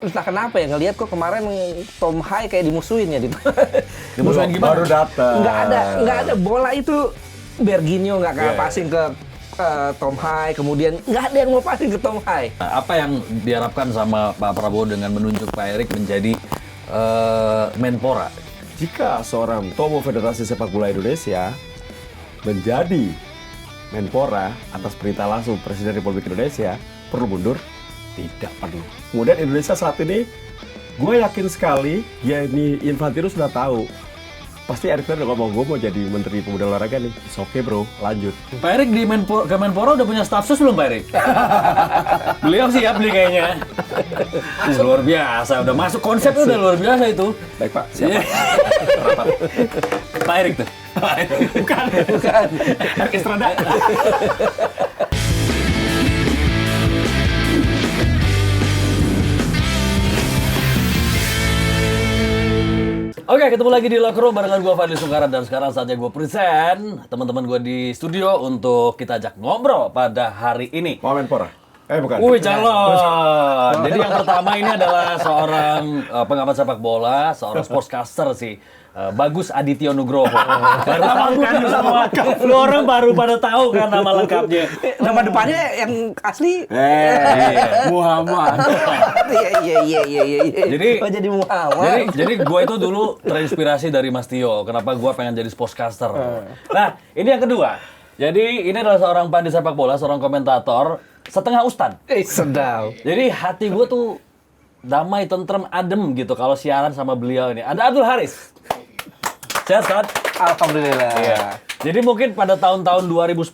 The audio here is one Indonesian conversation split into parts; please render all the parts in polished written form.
entah kenapa ya ngelihat kok kemarin Tom Hai kayak dimusuhin ya gitu. Dimusuhin gimana? Baru datang. Nggak ada bola itu Berginio nggak kayak passing ke Tom Hai, kemudian nggak ada yang mau passing ke Tom Hai. Apa yang diharapkan sama Pak Prabowo dengan menunjuk Pak Erik menjadi Menpora? Jika seorang Tomo Federasi Sepak Bola Indonesia menjadi Menpora atas perintah langsung Presiden Republik Indonesia, perlu mundur? Tidak perlu. Kemudian Indonesia saat ini, gue yakin sekali, ya ini Infantino sudah tahu. Pasti Erik Thohir udah ngomong, gue mau jadi Menteri Pemuda Olahraga nih. It's okay bro, lanjut. Pak Erik di Kemenpora udah punya staff sus belum Pak Erik? Beliau siap beli kayaknya. Luar biasa, udah masuk konsep udah luar biasa itu. Baik Pak, siapa? Rapat. Pak Erik tuh. Bukan. Erik Estrada. Oke, ketemu lagi di Locker Room barengan gue Fadli Sungkaran dan sekarang saatnya gue present teman-teman gue di studio untuk kita ajak ngobrol pada hari ini. Mau Menpora? Bukan. Wih, calon. Jadi yang pertama ini adalah seorang pengamat sepak bola, seorang sportscaster sih. Bagus Adityo Nugroho. Baru kan semua. Lu orang baru pada tahu kan nama lengkapnya. Nama depannya yang asli Muhammad. Iya. Jadi Muhammad. Jadi gue itu dulu terinspirasi dari Mas Tio. Kenapa gue pengen jadi sportscaster. Nah, ini yang kedua. Jadi ini adalah seorang pandai sepak bola, seorang komentator, setengah ustad. Sedap. Jadi hati gue tuh damai, tentrem, adem gitu kalau siaran sama beliau ini. Ada Abdul Haris. Sehat, Ustaz? Alhamdulillah. Iya. Jadi mungkin pada tahun-tahun 2010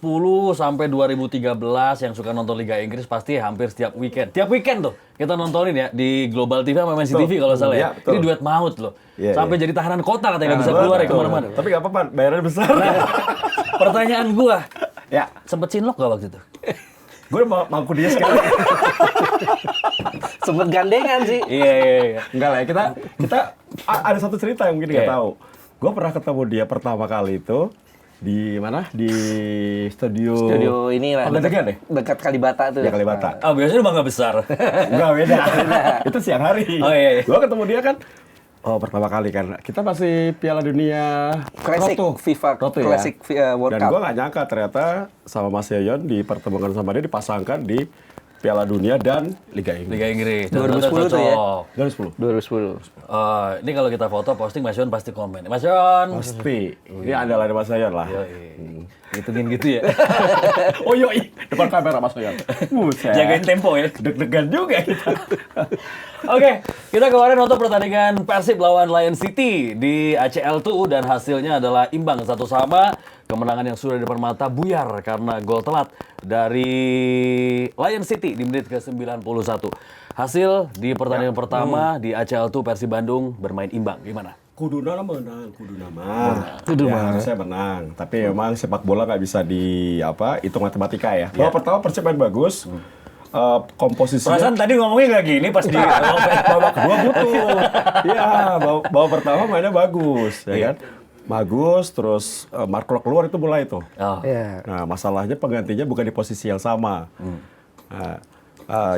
sampai 2013 yang suka nonton Liga Inggris pasti hampir setiap weekend. Tiap weekend tuh kita nontonin ya di Global TV sama Mansi TV kalau salah ya. Betul. Ini duet maut loh. Iya, Sampai jadi tahanan kota katanya nggak bisa keluar ya kemana-mana. Tapi nggak apa-apa, bayarannya besar. Pertanyaan gua, Ya, sempet cinlok gak waktu itu? gue mau mangku dia sekarang. Sempet gandengan sih. Iya. Enggak lah, kita ada satu cerita yang mungkin nggak Iya. tahu. Gue pernah ketemu dia pertama kali itu di mana? Di studio ini lah. Degan deh. Dekat Kalibata tuh. Ya Kalibata. Ah, biasanya bangga besar. Enggak beda. Itu siang hari. Oh, iya. Gue ketemu dia kan. Oh, pertama kali kan. Kita masih Piala Dunia Classic Roto. FIFA Roto, Classic World Dan Cup. gue nggak nyangka ternyata sama Mas Yoyon dipertemukan sama dia dipasangkan di Piala Dunia dan Liga Inggris. Liga Inggris. 2010 tuh ya. 2010. 2010. Ini kalau kita foto posting Mas Yon pasti komen. Mas Yon. Pasti. Ini andalan Mas Yoyon lah. Gituin gitu ya. Oh yoi, depan kamera Mas Yoyon. Buset. Jagain tempo ya. Deg-degan juga kita. Oke, kita kemarin nonton pertandingan Persib lawan Lion City di ACL tuh dan hasilnya adalah imbang 1-1. Kemenangan yang sudah di depan mata buyar karena gol telat dari Lion City di menit ke-91. Hasil di pertandingan pertama di ACL tuh Persib Bandung bermain imbang. Gimana? Kuduna menang. Harusnya menang. Tapi memang sepak bola nggak bisa hitung matematika ya. Babak pertama Persib main bagus. Komposisinya. Perasaan tadi ngomongnya nggak gini pas di Babak kedua butuh. Iya, babak pertama mainnya bagus, ya kan? Bagus, terus Mark Klok keluar itu mulai tuh. Oh. Iya. Nah, masalahnya penggantinya bukan di posisi yang sama.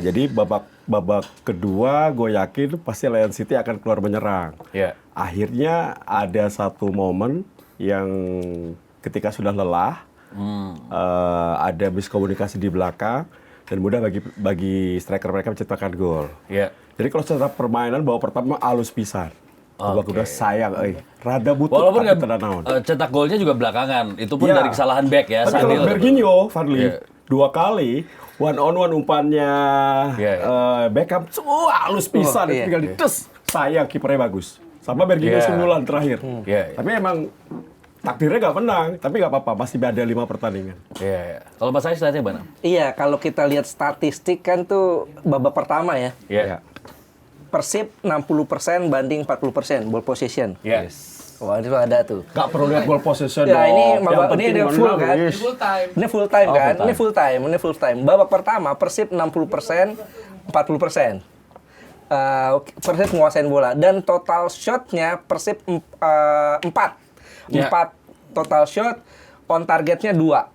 Jadi babak kedua gue yakin pasti Lion City akan keluar menyerang. Iya. Akhirnya ada satu momen yang ketika sudah lelah, ada miskomunikasi di belakang dan mudah bagi striker mereka menciptakan gol. Iya. Jadi kalau secara permainan babak pertama halus pisan. Babak kedua sayang, rada butuh Walaupun tapi tidak naon. cetak golnya juga belakangan. Itu pun Iya. dari kesalahan back ya. Tapi kalau Sadil. Berginio, Fadli, Iya. 2 kali one on one umpannya Iya. Beckham, halus pisan, iya. tinggal dites. Sayang kipernya bagus. Sama Berginio Iya. sundulan terakhir. Iya. Tapi emang takdirnya nggak menang, tapi nggak apa-apa, masih ada 5 pertandingan. Iya. Kalau Mas Ais lihatnya mana? Iya, kalau kita lihat statistik kan tuh babak pertama ya. Iya. Persib 60% banding 40% ball possession. Yes. Wah, itu ada tuh. Nggak perlu lihat ball possession Ya, dong. ini Yang babak ini penting ada menang, full kan? wis. Ini full time Oh, kan? full time. Ini full time. Babak pertama Persib 60%, 40%. Persib menguasain bola dan total shotnya Persib 4 Ya. total shot, on targetnya 2.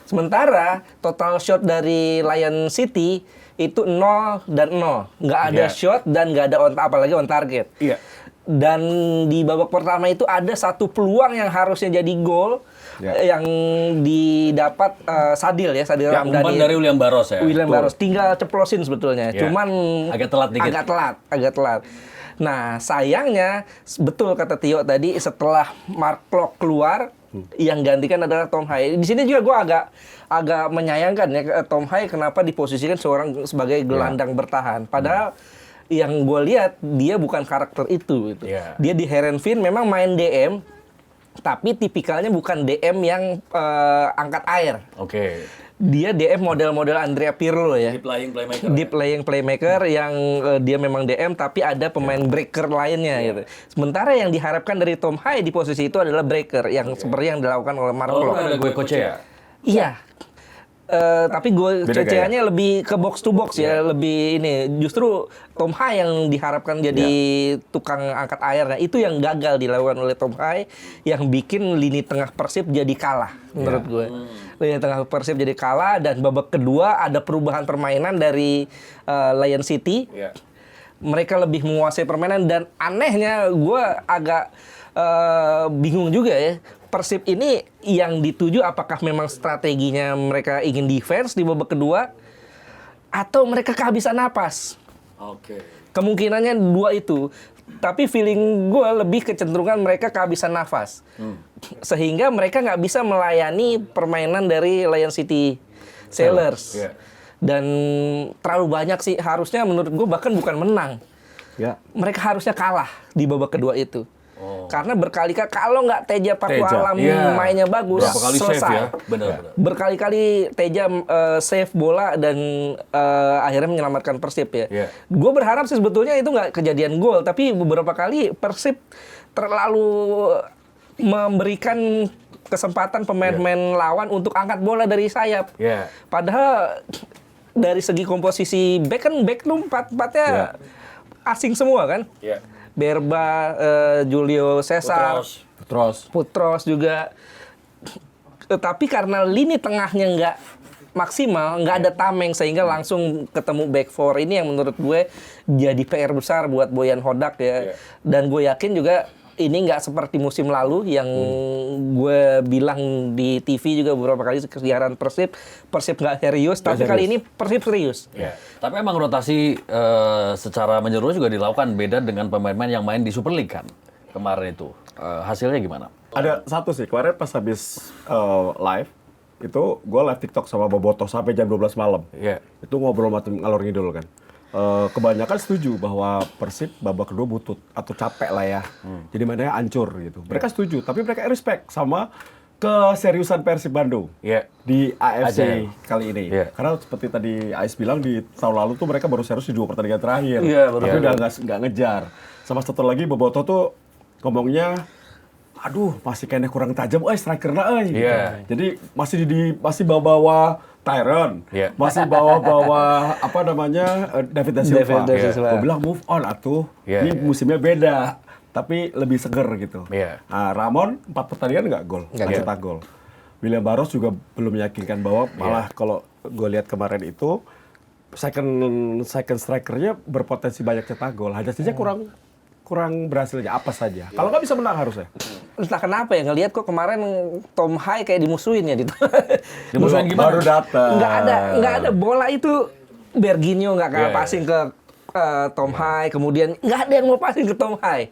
Sementara total shot dari Lion City itu 0 dan 0. Nggak ada Iya. shot dan nggak ada apalagi on target. Iya. Dan di babak pertama itu ada satu peluang yang harusnya jadi gol yang didapat Sadil Ya, Ramdhani. umpan dari William Barros ya. William Barros tinggal ceplosin sebetulnya. Ya. Cuman Agak telat dikit. Agak telat. Nah, sayangnya betul kata Tio tadi setelah Mark Klok keluar yang gantikan adalah Tom Hai. Di sini juga gue agak menyayangkan ya Tom Hai kenapa diposisikan sebagai gelandang bertahan. Padahal yang gue lihat dia bukan karakter itu gitu. Yeah. Dia di Heerenveen memang main DM tapi tipikalnya bukan DM yang angkat air. Oke. Dia DM model-model Andrea Pirlo ya. Deep lying playmaker. Deep playing playmaker yang dia memang DM tapi ada pemain breaker lainnya gitu. Sementara yang diharapkan dari Tom Hai di posisi itu adalah breaker yang seperti yang dilakukan oleh Mark Oh, Klok. ada gue coach ya. Iya. Tapi gue Beda CCA-nya lebih ke box to box ya, lebih ini. Justru Tom Hai yang diharapkan jadi tukang angkat air. Nah, itu yang gagal dilakukan oleh Tom Hai yang bikin lini tengah Persib jadi kalah menurut gue. Lini tengah Persib jadi kalah dan babak kedua ada perubahan permainan dari Lion City. Iya. Mereka lebih menguasai permainan dan anehnya gue agak bingung juga ya. Persib ini yang dituju apakah memang strateginya mereka ingin defense di babak kedua atau mereka kehabisan napas. Oke. Kemungkinannya dua itu. Tapi feeling gue lebih kecenderungan mereka kehabisan nafas. Sehingga mereka nggak bisa melayani permainan dari Lion City Sailors. Iya. Dan terlalu banyak sih harusnya menurut gue bahkan bukan menang. Ya. Mereka harusnya kalah di babak kedua itu. Karena berkali-kali kalau nggak Teja Paku Teja, Alam iya. mainnya bagus, Berapa kali save selesai. ya? Benar-benar. Berkali-kali Teja save bola dan akhirnya menyelamatkan Persib ya. Iya. Gue berharap sih sebetulnya itu nggak kejadian gol, tapi beberapa kali Persib terlalu memberikan kesempatan pemain-pemain lawan untuk angkat bola dari sayap. Iya. Padahal dari segi komposisi back kan back lu empat-empatnya asing semua kan. Iya. Berba, Julio Cesar, Putros juga. Tapi karena lini tengahnya nggak maksimal, nggak ada tameng sehingga langsung ketemu back four ini yang menurut gue jadi PR besar buat Boyan Hodak ya. Dan gue yakin juga ini nggak seperti musim lalu yang gue bilang di TV juga beberapa kali siaran Persib nggak serius, tapi kali ini Persib serius. Ya. Tapi emang rotasi secara menyeluruh juga dilakukan beda dengan pemain-pemain yang main di Super League kan kemarin itu. Hasilnya gimana? Ada satu sih, kemarin pas habis live, itu gue live TikTok sama Boboto sampai jam 12 malam. Iya. Itu ngobrol macam ngalor ngidul kan. Kebanyakan setuju bahwa Persib babak kedua butut atau capek lah ya. Jadi mainnya hancur gitu. Mereka setuju, tapi mereka respect sama keseriusan Persib Bandung di AFC kali ini. Karena seperti tadi Ais bilang di tahun lalu tuh mereka baru serius di 2 pertandingan terakhir. Tapi udah nggak ngejar. Sama satu lagi Boboto tuh ngomongnya, aduh masih kayaknya kurang tajam, strikernya, Jadi masih bawa Tyron, masih bawa apa namanya David da Silva. Gue bilang move on atuh, ini musimnya beda, tapi lebih seger gitu. Nah, Ramon 4 pertandingan nggak gol, nggak cetak gol. William Barros juga belum meyakinkan bahwa malah kalau gue lihat kemarin itu second strikernya berpotensi banyak cetak gol, hanya saja kurang berhasil aja, apa saja. Kalau nggak bisa menang harusnya. Entah kenapa ya, ngelihat kok kemarin Tom Hai kayak dimusuhin ya gitu. Dimusuhin gimana? Baru datang. Nggak ada bola itu Berginio nggak kayak passing ke Tom Hai, kemudian nggak ada yang mau passing ke Tom Hai.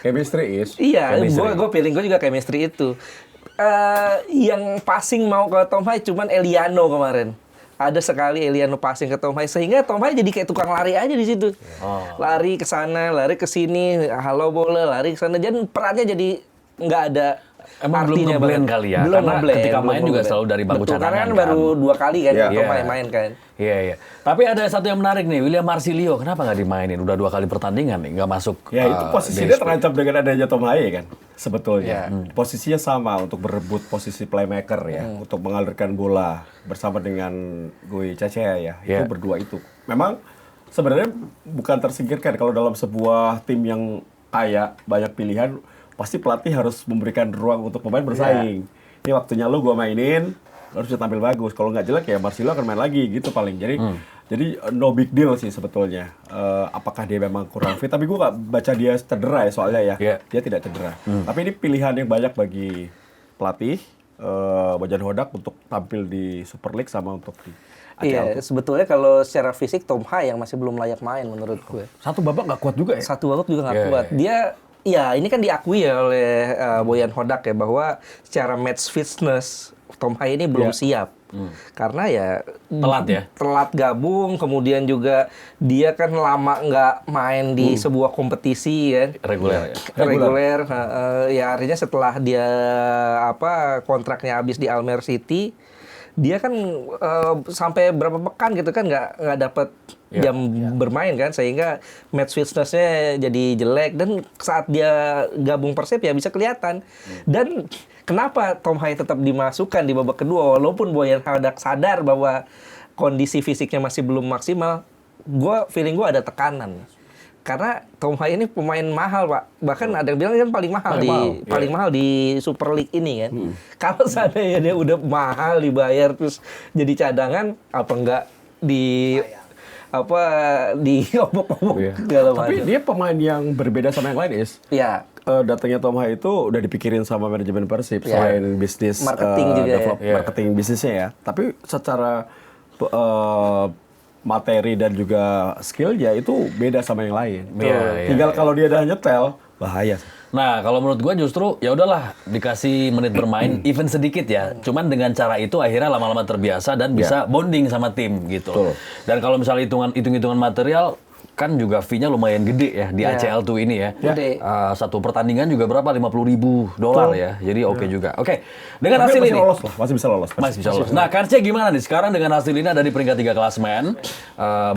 Chemistry is. Iya, gue feeling gue juga chemistry itu. Yang passing mau ke Tom Hai cuman Eliano kemarin. Ada sekali Eliano passing ke Tom Hai sehingga Tom Hai jadi kayak tukang lari aja di situ. Lari ke sana, lari ke sini, halo bola, lari ke sana. Jadi perannya jadi nggak ada Emang belum artinya ngeblend banget. kali ya? Belum Karena ngeblend, ketika belum main juga ngeblend. selalu dari bangku Betul, cadangan karena kan kan? baru 2 kali kan Tom Hai main kan. Iya. Tapi ada satu yang menarik nih, William Marsilio. Kenapa nggak dimainin? Udah 2 kali pertandingan nih, nggak masuk. Ya itu posisinya terancam dengan adanya Tom Hai kan, sebetulnya. Posisinya sama untuk berebut posisi playmaker ya, untuk mengalirkan bola bersama dengan Gue Cece ya. Itu berdua itu. Memang sebenarnya bukan tersingkirkan kalau dalam sebuah tim yang kaya banyak pilihan, pasti pelatih harus memberikan ruang untuk pemain bersaing. Ini waktunya lu gua mainin, lu harus tampil bagus. Kalau nggak jelek ya Marcelo akan main lagi gitu paling. Jadi Jadi no big deal sih sebetulnya. Apakah dia memang kurang fit? Tapi gue nggak baca dia cedera ya soalnya ya. Iya. Dia tidak cedera. Tapi ini pilihan yang banyak bagi pelatih Bojan Hodak untuk tampil di Super League sama untuk di Iya, ACL. sebetulnya kalau secara fisik Tom Hai yang masih belum layak main menurut gue. Satu babak nggak kuat juga ya? Satu babak juga nggak Iya, kuat. Dia, ya ini kan diakui ya oleh Bojan Hodak ya bahwa secara match fitness Tom Hai ini belum siap. Karena ya telat gabung, kemudian juga dia kan lama nggak main di sebuah kompetisi kan. Reguler. Ya artinya setelah dia kontraknya habis di Almer City, dia kan sampai berapa pekan gitu kan nggak dapat jam bermain kan, sehingga match fitness-nya jadi jelek, dan saat dia gabung Persib ya bisa kelihatan. Dan kenapa Tom Hai tetap dimasukkan di babak kedua walaupun Bojan Hodak sadar bahwa kondisi fisiknya masih belum maksimal? Feeling gue ada tekanan. Karena Tom Hai ini pemain mahal, Pak. Bahkan ada yang bilang kan paling mahal di Super League ini kan. Kalau seandainya dia udah mahal dibayar terus jadi cadangan, apa enggak obok-obok segala macam. Tapi dia pemain yang berbeda sama yang lain, Is. Iya. Datangnya Tom Hai itu udah dipikirin sama manajemen Persib selain bisnis marketing juga marketing bisnisnya ya. Tapi secara materi dan juga skill ya itu beda sama yang lain. Tinggal kalau dia udah nyetel, bahaya. Nah, kalau menurut gua justru ya udahlah dikasih menit bermain even sedikit ya. Cuman dengan cara itu akhirnya lama-lama terbiasa dan bisa bonding sama tim gitu. Betul. Dan kalau misalnya hitung-hitungan material kan juga fee-nya lumayan gede ya di ACL tuh ini ya. Gede. Satu pertandingan juga berapa? $50.000 ya. Jadi oke juga. Oke. Dengan hasil ini masih bisa lolos. Masih bisa lolos. Nah, kansnya gimana nih? Sekarang dengan hasil ini ada di peringkat 3 klasemen.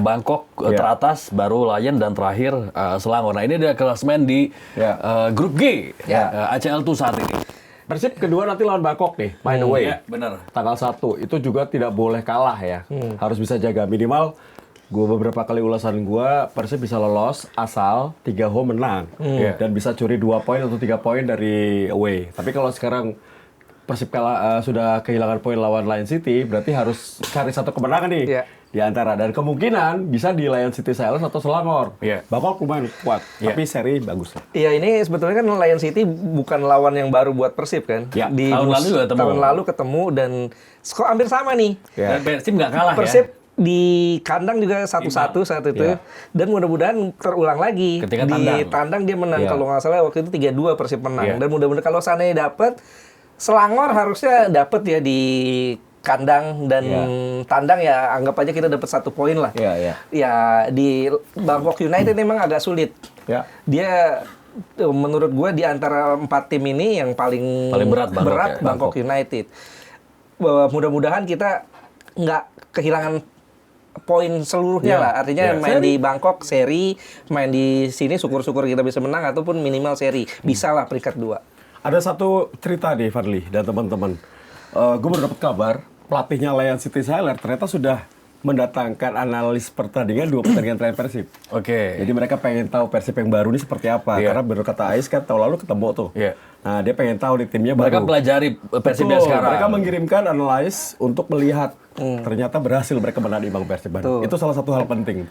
Bangkok teratas, baru Lion, dan terakhir Selangor. Nah, ini ada klasemen di grup G ACL tuh saat ini. Persib kedua nanti lawan Bangkok nih, main away. Ya, benar. Tanggal 1. Itu juga tidak boleh kalah ya. Harus bisa jaga minimal. Beberapa kali ulasan Persib bisa lolos asal 3 home menang. Dan bisa curi 2 poin atau 3 poin dari away. Tapi kalau sekarang Persib sudah kehilangan poin lawan Lion City, berarti harus cari satu kemenangan nih di antara. Dan kemungkinan bisa di Lion City Sailors atau Selangor. Bangkok lumayan kuat, tapi seri bagus lah. Iya, ini sebetulnya kan Lion City bukan lawan yang baru buat Persib kan. Di tahun lalu ketemu dan skor hampir sama nih. Dan Persib nggak kalah Persib di kandang juga 1-1 saat itu. Dan mudah-mudahan terulang lagi. Ketika di tandang dia menang. Kalau nggak salah waktu itu 3-2 Persib menang. Dan mudah-mudahan kalau seandainya dapat, Selangor harusnya dapat ya di kandang dan tandang ya anggap aja kita dapat 1 poin lah. Ya di Bangkok United memang agak sulit. Dia menurut gue di antara 4 tim ini yang paling berat Bangkok United. Mudah-mudahan kita nggak kehilangan poin seluruhnya lah. Artinya main di Bangkok seri, main di sini syukur-syukur kita bisa menang ataupun minimal seri. Bisa lah peringkat 2. Ada satu cerita nih Fadli dan teman-teman. Gue baru dapat kabar pelatihnya Lion City Sailors ternyata sudah mendatangkan analis pertandingan 2 pertandingan terakhir Persib. Jadi mereka pengen tahu Persib yang baru ini seperti apa. Karena benar kata Ais kan tahun lalu ketemu tuh. Nah dia pengen tahu di timnya mereka baru. Mereka pelajari Persib yang sekarang. Mereka mengirimkan analis untuk melihat ternyata berhasil mereka menang Persib baru. Itu salah satu hal penting.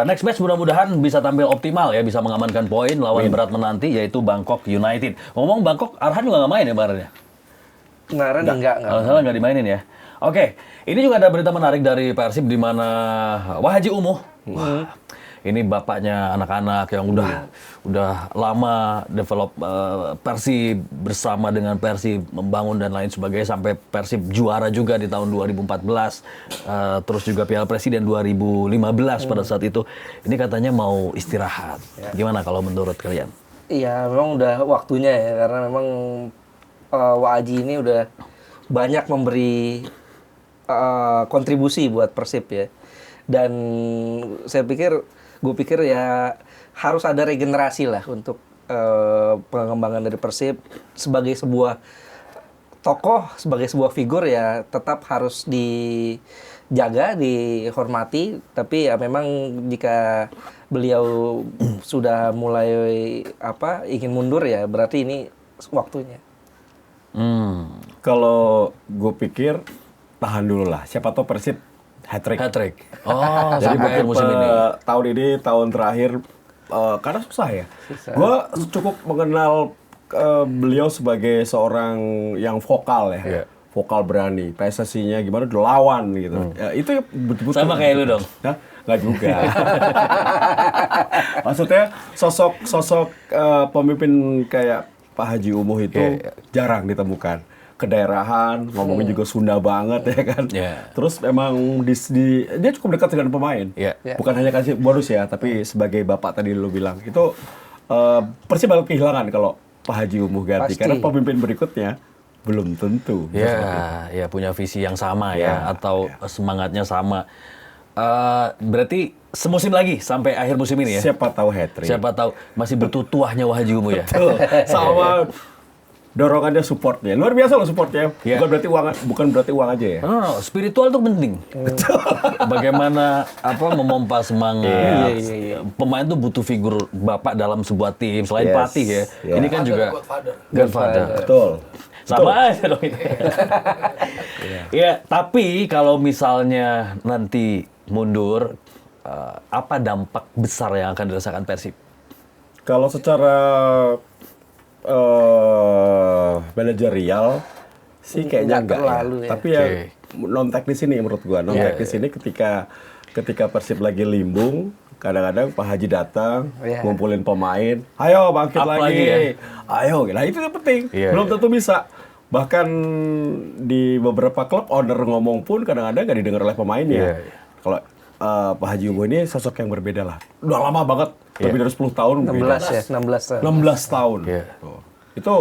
Next match mudah-mudahan bisa tampil optimal ya, bisa mengamankan poin lawan berat menanti yaitu Bangkok United. Ngomong Bangkok, Arhan juga nggak main ya kemarin ya? Kemarin enggak. Kalau salah nggak dimainin ya. Ini juga ada berita menarik dari Persib di mana Haji Umuh. Ini bapaknya anak-anak yang udah lama develop Persib bersama dengan Persib membangun dan lain sebagainya sampai Persib juara juga di tahun 2014. Terus juga Piala Presiden 2015 pada saat itu. Ini katanya mau istirahat. Gimana kalau menurut kalian? Iya, memang udah waktunya ya karena memang Haji ini udah banyak memberi kontribusi buat Persib ya. Dan gue pikir ya harus ada regenerasi lah untuk pengembangan dari Persib sebagai sebuah tokoh, sebagai sebuah figur ya tetap harus dijaga, dihormati. Tapi ya memang jika beliau sudah mulai ingin mundur ya berarti ini waktunya. Kalau gue pikir tahan dulu lah. Siapa tahu Persib hat-trick. Oh, Jadi sampai akhir mungkin musim ini. tahun ini, tahun terakhir, karena susah ya. Gue cukup mengenal beliau sebagai seorang yang vokal ya. Iya. Vokal berani, PSSI-nya gimana lawan gitu. Ya, itu ya betul-betul. Sama kayak lu dong. Hah? Nggak juga. Maksudnya sosok pemimpin kayak Pak Haji Umuh itu jarang ditemukan. Kedaerahan, ngomongnya juga Sunda banget ya kan. Terus memang dia cukup dekat dengan pemain. Bukan hanya kasih bonus ya, tapi sebagai bapak tadi lu bilang itu Persib bakal kehilangan kalau Pak Haji Umuh ganti. Pasti. Karena pemimpin berikutnya belum tentu. Ya punya visi yang sama ya, atau semangatnya sama. Berarti semusim lagi sampai akhir musim ini ya? Siapa tahu hat-trick. Siapa tahu masih bertutuahnya Wah Haji Umuh ya? Tuh, sama dorongannya, supportnya. Luar biasa loh supportnya. Bukan berarti uang aja ya. No, spiritual itu penting. Bagaimana memompa semangat. Pemain tuh butuh figur bapak dalam sebuah tim selain pelatih ya. Ini kan juga Godfather. Betul. Sama aja dong ini. Ya, tapi kalau misalnya nanti mundur, apa dampak besar yang akan dirasakan Persib? Kalau secara manajerial sih kayaknya enggak terlalu ya. Tapi ya non teknis ini menurut gua. Non teknis ini ketika Persib lagi limbung, kadang-kadang Pak Haji datang, ngumpulin pemain, ayo bangkit Up lagi. ya? Ayo, nah itu yang penting. Belum tentu bisa. Bahkan di beberapa klub owner ngomong pun kadang-kadang nggak didengar oleh pemainnya. Kalau Pak Haji Umuh ini sosok yang berbeda lah. Udah lama banget, lebih dari 10 tahun. 16 ya, 16 tahun. 16 tahun. Tuh. Itu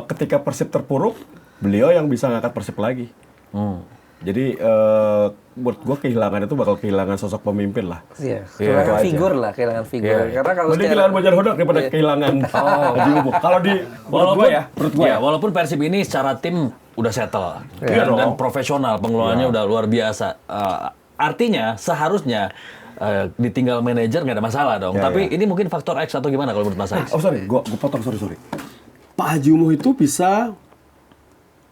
ketika Persib terpuruk, beliau yang bisa ngangkat Persib lagi. Jadi menurut gue kehilangan itu bakal kehilangan sosok pemimpin lah. Iya, kehilangan figur lah, kehilangan figur. Karena kalau mending kehilangan Bojan Hodak daripada kehilangan Haji Umuh. Kalau di menurut gue ya, walaupun Persib ini secara tim udah settle dan profesional, pengelolaannya udah luar biasa. Artinya seharusnya ditinggal manajer nggak ada masalah dong. Tapi ini mungkin faktor X atau gimana kalau menurut Mas Alex? Oh sorry, gue potong, sorry. Pak Haji Umuh itu bisa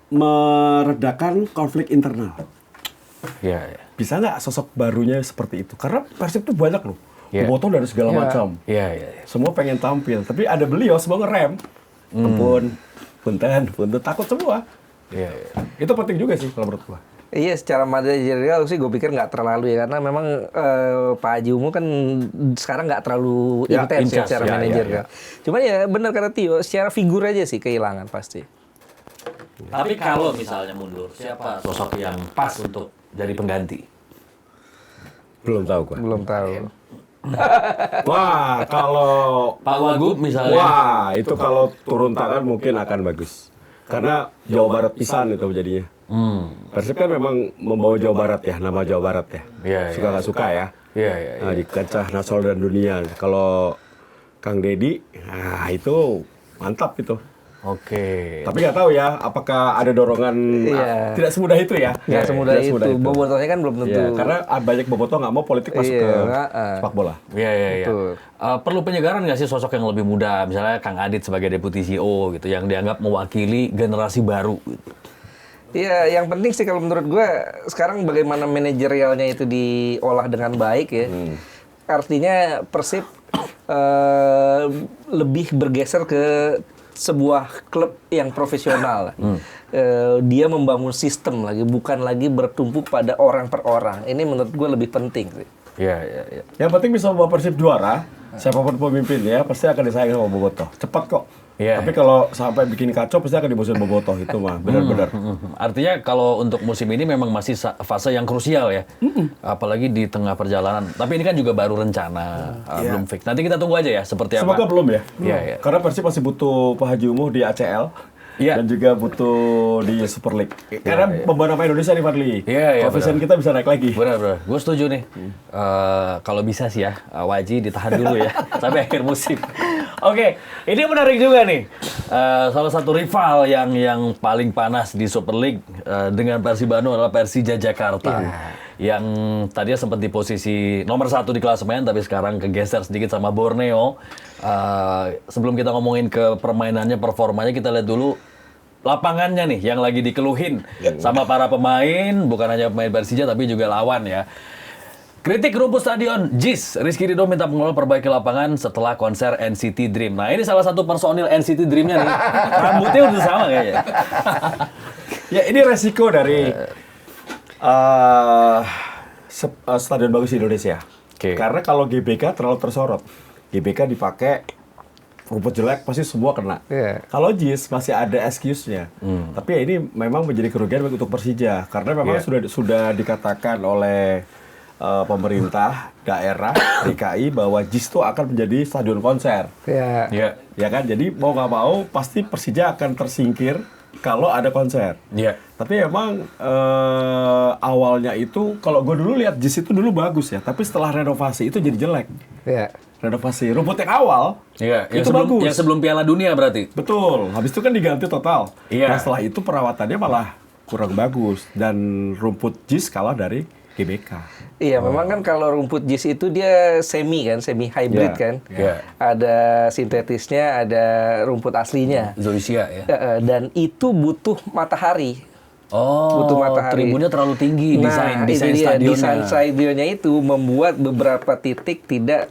meredakan konflik internal. Bisa nggak sosok barunya seperti itu? Karena Persib itu banyak loh, bobotoh dari segala macam. Semua pengen tampil, tapi ada beliau semua ngerem. Punten, takut semua. Itu penting juga sih kalau menurut gua. Iya, secara manajerial sih gue pikir nggak terlalu ya, karena memang Pak Haji Umuh kan sekarang nggak terlalu intens ya secara manajer kan. Cuman ya benar kata Tio, secara figur aja sih kehilangan pasti. Tapi kalau misalnya mundur, siapa sosok yang pas untuk jadi pengganti? Belum tahu gua. Belum tahu. Wah, kalau Pak Wagub misalnya. Wah, itu kalau turun tangan mungkin akan bagus. Karena Jawa Barat pisan itu jadinya. Persib kan memang membawa Jawa Barat ya, nama Jawa Barat ya. Suka nggak suka ya. Nah, di kancah nasional dan dunia. Kalau Kang Deddy, nah itu mantap itu. Oke. Tapi nggak tahu ya, apakah ada dorongan tidak semudah itu ya? Nggak semudah itu. Bobotohnya kan belum tentu. Ya, karena banyak bobotoh nggak mau politik masuk ke sepak bola. Iya. Perlu penyegaran nggak sih sosok yang lebih muda? Misalnya Kang Adit sebagai deputi CEO gitu, yang dianggap mewakili generasi baru. Gitu. Iya, yang penting sih kalau menurut gue sekarang bagaimana manajerialnya itu diolah dengan baik ya. Artinya Persib lebih bergeser ke sebuah klub yang profesional. Dia membangun sistem lagi, bukan lagi bertumpu pada orang per orang. Ini menurut gue lebih penting sih. Iya. Yang penting bisa membawa Persib juara, siapapun pemimpinnya pasti akan disayang sama Bobotoh. Cepat kok. Tapi kalau sampai bikin kacau pasti akan dibosan Bobotoh itu mah, benar-benar. Artinya kalau untuk musim ini memang masih fase yang krusial ya. Apalagi di tengah perjalanan. Tapi ini kan juga baru rencana, belum fix. Nanti kita tunggu aja ya seperti apa. Semoga belum ya. Iya. Karena Persib masih butuh Pak Haji Umuh di ACL. Dan juga butuh di Super League. Karena beban apa Indonesia nih, Fadli. Koefisien kita bisa naik lagi. Benar. Gue setuju nih. Kalau bisa sih ya, Waji ditahan dulu ya sampai akhir musim. Oke, ini menarik juga nih. Salah satu rival yang paling panas di Super League dengan Persib Bandung adalah Persija Jakarta. Yang tadinya sempat di posisi nomor 1 di klasemen, tapi sekarang kegeser sedikit sama Borneo. Sebelum kita ngomongin ke permainannya, performanya, kita lihat dulu lapangannya nih yang lagi dikeluhin sama para pemain, bukan hanya pemain Persija tapi juga lawan ya. Kritik rumput stadion, JIS, Rizky Ridho minta pengelola perbaiki lapangan setelah konser NCT Dream. Nah ini salah satu personil NCT Dream-nya nih, rambutnya udah sama kayaknya. Ya ini resiko dari stadion bagus di Indonesia. Oke. Karena kalau GBK terlalu tersorot, GBK dipakai rumput jelek pasti semua kena. Iya. Kalau JIS masih ada excuse-nya. Tapi ya ini memang menjadi kerugian bagi untuk Persija karena memang sudah dikatakan oleh pemerintah daerah DKI bahwa JIS itu akan menjadi stadion konser. Ya. Iya. Ya kan? Jadi mau nggak mau pasti Persija akan tersingkir kalau ada konser. Iya. Tapi emang awalnya itu kalau gue dulu lihat JIS itu dulu bagus ya, tapi setelah renovasi itu jadi jelek. Ya. Renovasi rumput yang awal Iya, yang itu sebelum, bagus. yang sebelum Piala Dunia berarti. Betul. Habis itu kan diganti total. Iya. Nah, setelah itu perawatannya malah kurang bagus dan rumput JIS kalah dari GBK. Iya, memang kan kalau rumput JIS itu dia semi hybrid Iya, kan. iya. Ada sintetisnya, ada rumput aslinya. Zoysia ya. Dan itu butuh matahari. Oh, Butuh matahari. tribunnya terlalu tinggi desain itu dia. stadionnya. Desain stadionnya itu membuat beberapa titik tidak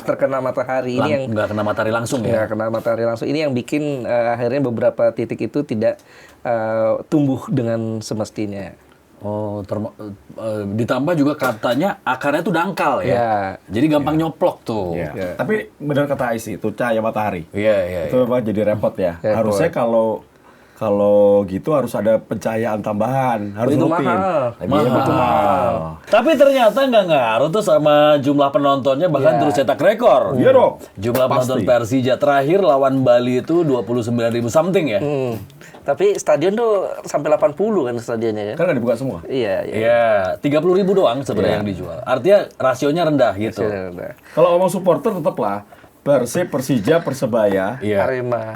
terkena matahari. Ini yang Nggak kena matahari langsung ya ya. kena matahari langsung. Ini yang bikin akhirnya beberapa titik itu tidak tumbuh dengan semestinya. Oh, ditambah juga katanya akarnya tuh dangkal ya. Ya. Jadi gampang nyoplok tuh. Iya. Ya. Tapi benar kata Ais itu cahaya matahari. Iya, iya. Itu memang jadi repot ya. Repot. Harusnya kalau gitu harus ada pencahayaan tambahan, harus Itu rutin. mahal. Biaya betul mahal. Tapi ternyata nggak ngaruh tuh sama jumlah penontonnya, bahkan Iya. terus cetak rekor. Iya dong. Jumlah penonton Pasti. Persija terakhir lawan Bali itu 29.000 something ya. Tapi stadion tuh sampai 80 kan stadionnya kan? Kan nggak dibuka semua. Iya, iya. Iya, 30.000 doang sebenarnya yang dijual. Artinya rasionya rendah gitu. Iya. Kalau ngomong supporter tetap lah. Persib, Persija, Persebaya, Iya.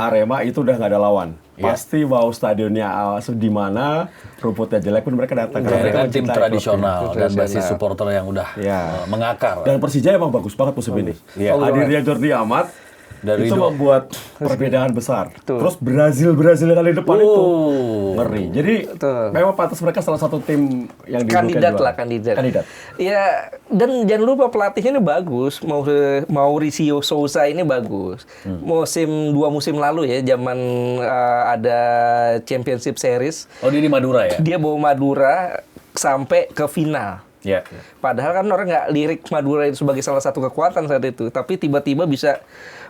Arema. itu udah nggak ada lawan. Iya. Pasti mau stadionnya di mana, rumputnya jelek pun mereka datang. Karena Mereka kan tim mencintai tradisional klubnya. dan basis supporter yang udah Iya. mengakar. Dan Persija emang bagus banget musim ini. Iya. Hadirnya Jordi Amat Dari itu Ridho. membuat perbedaan besar. Betul. Terus Brazil yang kali depan itu Oh. ngeri. Jadi Betul. memang pantas mereka salah satu tim yang Kandidat juara. lah, kandidat. Kandidat. Iya, dan jangan lupa pelatihnya ini bagus. Mauricio Sousa ini bagus. Dua musim lalu ya, zaman ada Championship Series, Oh, dia di Madura ya? dia bawa Madura sampai ke final. Iya. Padahal kan orang nggak lirik Madura itu sebagai salah satu kekuatan saat itu, tapi tiba-tiba bisa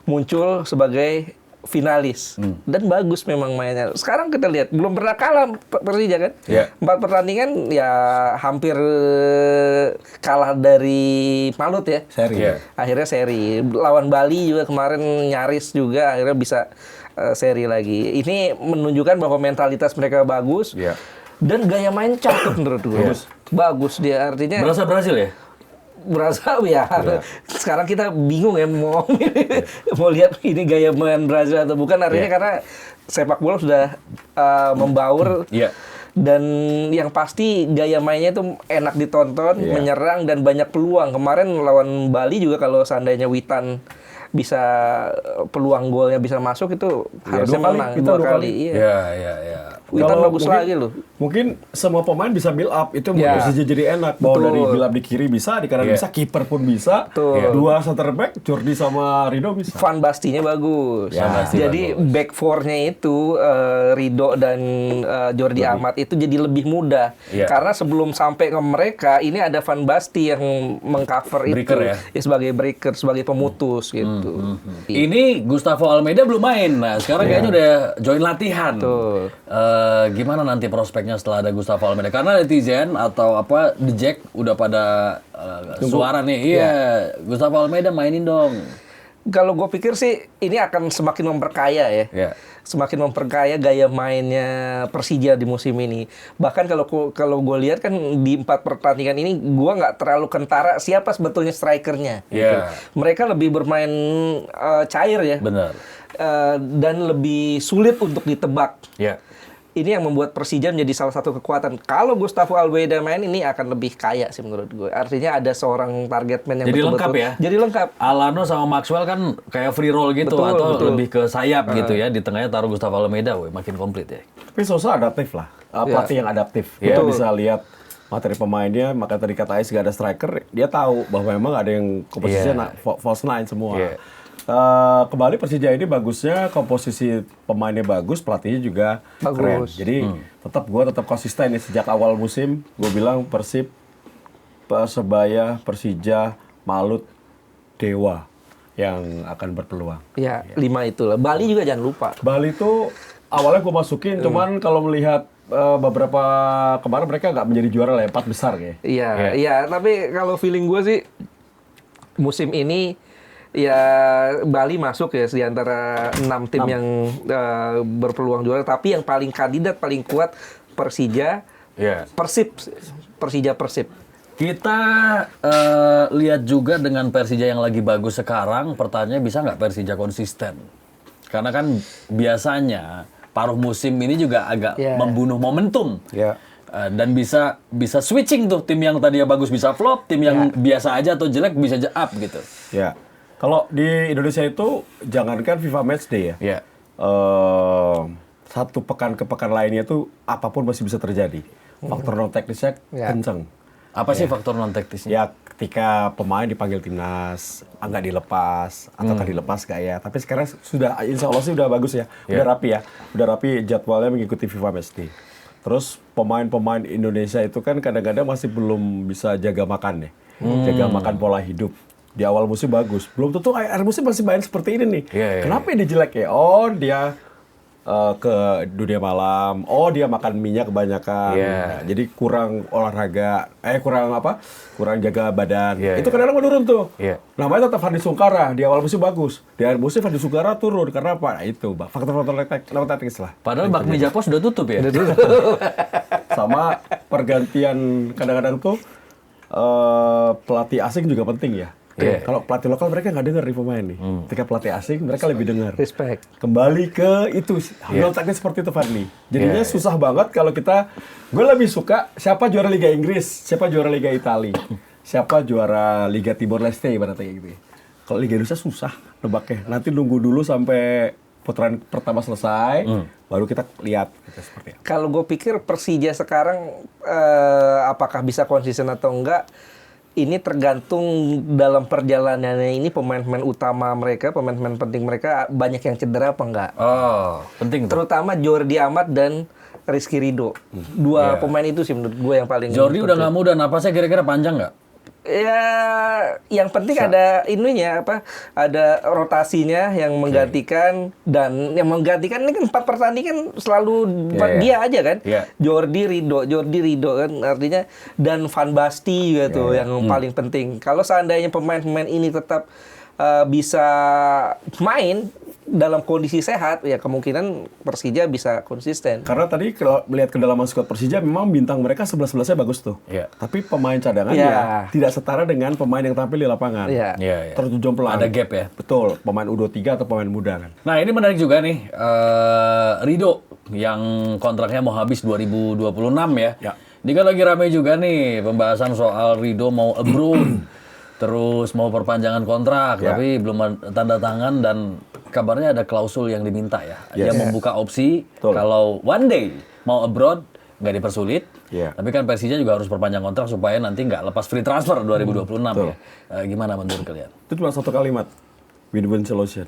muncul sebagai finalis dan bagus memang mainnya. Sekarang kita lihat belum pernah kalah Persija kan? Iya. 4 pertandingan ya hampir kalah dari Malut ya. Seri. Iya. Akhirnya seri. Lawan Bali juga kemarin nyaris juga akhirnya bisa seri lagi. Ini menunjukkan bahwa mentalitas mereka bagus. Iya. Dan gaya main cakep menurut gue. Bagus dia artinya. Berasa Brazil ya? Berasa ya. Sekarang kita bingung ya mau mau lihat ini gaya main Brazil atau bukan, artinya karena sepak bola sudah membaur. Iya. Dan yang pasti gaya mainnya itu enak ditonton, menyerang dan banyak peluang. Kemarin lawan Bali juga kalau seandainya Witan bisa peluang golnya bisa masuk itu harusnya dua kali. menang Kita 2 dua kali. kali. Iya. Iya, iya, iya. Witan Kalau bagus mungkin- lagi loh. Mungkin semua pemain bisa build up, itu yang Ya. membuat Persija jadi enak. Mau Betul. dari build up di kiri bisa, di kanan Iya. bisa, kiper pun bisa. Betul. Dua center back, Jordi sama Ridho bisa. Van Bastinya bagus. Ya. Van Basten Jadi back four-nya itu Ridho dan Jordi Amat itu jadi lebih mudah. Iya. Karena sebelum sampai ke mereka ini ada Van Basti yang mengcover Breaker itu ya? sebagai breaker, sebagai pemutus gitu. Ini Gustavo Almeida belum main. Nah, sekarang kayaknya udah join latihan. Betul. Gimana nanti prospeknya setelah ada Gustavo Almeida? Karena netizen atau apa The Jack udah pada suara nih. Iya, Gustavo Almeida mainin dong. Kalau gue pikir sih ini akan semakin memperkaya ya. Iya. Semakin memperkaya gaya mainnya Persija di musim ini. Bahkan kalau gue lihat kan di 4 pertandingan ini gue nggak terlalu kentara siapa sebetulnya strikernya. Iya. Mereka lebih bermain cair ya. Benar. Dan lebih sulit untuk ditebak. Iya. ini yang membuat Persija menjadi salah satu kekuatan. Kalau Gustavo Almeida main, ini akan lebih kaya sih menurut gue. Artinya ada seorang target man yang Jadi betul-betul. lengkap ya? Jadi lengkap. Alano sama Maxwell kan kayak free roll gitu, Betul, atau betul. lebih ke sayap gitu ya. Di tengahnya taruh Gustavo Almeida, makin komplit ya. Tapi Sosa adaptif lah. Pelatih yang adaptif. Dia Betul. bisa lihat materi pemainnya, maka tadi kata Ais gak ada striker, dia tahu bahwa memang ada yang komposisinya false nine semua. Iya. Kembali Persija ini bagusnya komposisi pemainnya bagus, pelatihnya juga keren. Bagus. Jadi gue tetap konsisten nih sejak awal musim. Gue bilang Persib, Persebaya, Persija, Malut, Dewa yang akan berpeluang. Ya, 5 itulah. Bali juga jangan lupa. Bali itu awalnya gue masukin, cuman kalau melihat beberapa kemarin mereka nggak menjadi juara lah, 4 besar kayak. Iya. Tapi kalau feeling gue sih musim ini ya Bali masuk ya di antara 6 tim yang berpeluang juara. Tapi yang paling kandidat paling kuat Persija, Persija Persib. Kita lihat juga dengan Persija yang lagi bagus sekarang, pertanyaannya bisa nggak Persija konsisten? Karena kan biasanya paruh musim ini juga agak membunuh momentum. Dan bisa switching tuh, tim yang tadinya bagus bisa flop, tim yang biasa aja atau jelek bisa up gitu. Ya. Kalau di Indonesia itu jangankan FIFA Matchday ya. Satu pekan ke pekan lainnya tuh apapun masih bisa terjadi. Faktor non teknisnya kenceng. Apa sih faktor non teknisnya? Ya ketika pemain dipanggil timnas, nggak dilepas atau kan dilepas nggak ya. Tapi sekarang sudah, insya Allah sih udah bagus ya, udah rapi ya, udah rapi jadwalnya mengikuti FIFA Matchday. Terus pemain-pemain Indonesia itu kan kadang-kadang masih belum bisa jaga makan jaga makan pola hidup. Di awal musim bagus, belum tentu akhir musim masih main seperti ini nih. Kenapa ini jelek ya? Oh dia ke dunia malam, oh dia makan minyak kebanyakan, nah, jadi kurang olahraga, kurang jaga badan. Itu kadang-kadang menurun tuh. Namanya tetap Fandi Sungkara, di awal musim bagus, di akhir musim Fandi Sungkara turun karena apa? Nah, itu faktor-faktor teknis lah. Padahal Bakmi Japo sudah tutup ya. Sama pergantian kadang-kadang tuh pelatih asing juga penting ya. Kalau pelatih lokal mereka nggak dengar nih pemain nih. Ketika pelatih asing mereka lebih dengar. Respect. Kembali ke itu hal teknis seperti itu Fadli. Jadinya susah banget kalau gue lebih suka siapa juara Liga Inggris, siapa juara Liga Italia, siapa juara Liga Timor Leste ibaratnya kayak gitu. Kalau Liga Indonesia susah nebaknya. Nanti nunggu dulu sampai putaran pertama selesai, baru kita lihat seperti apa. Kalau gue pikir Persija sekarang apakah bisa konsisten atau enggak, ini tergantung dalam perjalanannya ini pemain-pemain utama mereka, pemain-pemain penting mereka banyak yang cedera apa enggak. Oh, penting tuh. Terutama Jordi Amat dan Rizky Ridho. Dua pemain itu sih menurut gue yang paling Jordi udah nggak muda, napasnya kira-kira panjang nggak? Ya, yang penting ada ininya ada rotasinya yang menggantikan, dan yang menggantikan ini kan 4 pertandingan selalu dia aja kan. Jordi Ridho kan artinya, dan Van Basten juga tuh yang paling penting. Kalau seandainya pemain-pemain ini tetap bisa main dalam kondisi sehat, ya kemungkinan Persija bisa konsisten. Karena tadi kalau melihat kedalaman skuad Persija, memang bintang mereka 11-11-nya bagus tuh. Tapi pemain cadangannya tidak setara dengan pemain yang tampil di lapangan. Terjunjung pelan. Ada gap ya? Betul, pemain U23 atau pemain muda kan. Nah ini menarik juga nih, Ridho yang kontraknya mau habis 2026 ya. Ini kan lagi ramai juga nih pembahasan soal Ridho mau abroad, terus mau perpanjangan kontrak, tapi belum tanda tangan, dan kabarnya ada klausul yang diminta ya. Dia membuka opsi kalau one day mau abroad nggak dipersulit. Tapi kan Persija juga harus perpanjang kontrak supaya nanti nggak lepas free transfer 2026 ya. Gimana menurut kalian? Itu cuma satu kalimat, win-win solution.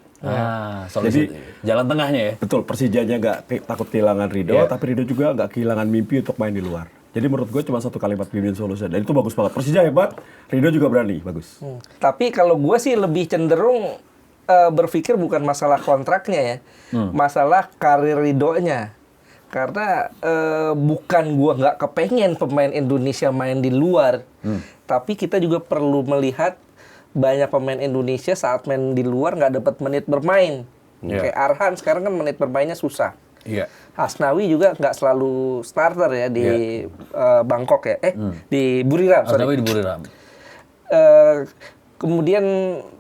Solusi jalan tengahnya ya. Betul, Persijanya nggak takut kehilangan Ridho, tapi Ridho juga nggak kehilangan mimpi untuk main di luar. Jadi menurut gue cuma satu kalimat win-win solution, dan itu bagus banget. Persija hebat, Ridho juga berani, bagus. Tapi kalau gue sih lebih cenderung berpikir bukan masalah kontraknya ya, masalah karir Ridhonya. Karena bukan gua nggak kepengen pemain Indonesia main di luar, tapi kita juga perlu melihat banyak pemain Indonesia saat main di luar nggak dapat menit bermain. Kayak Arhan sekarang kan menit bermainnya susah. Hasnawi juga nggak selalu starter ya di Bangkok ya, di Buriram. Hasnawi di Buriram. Kemudian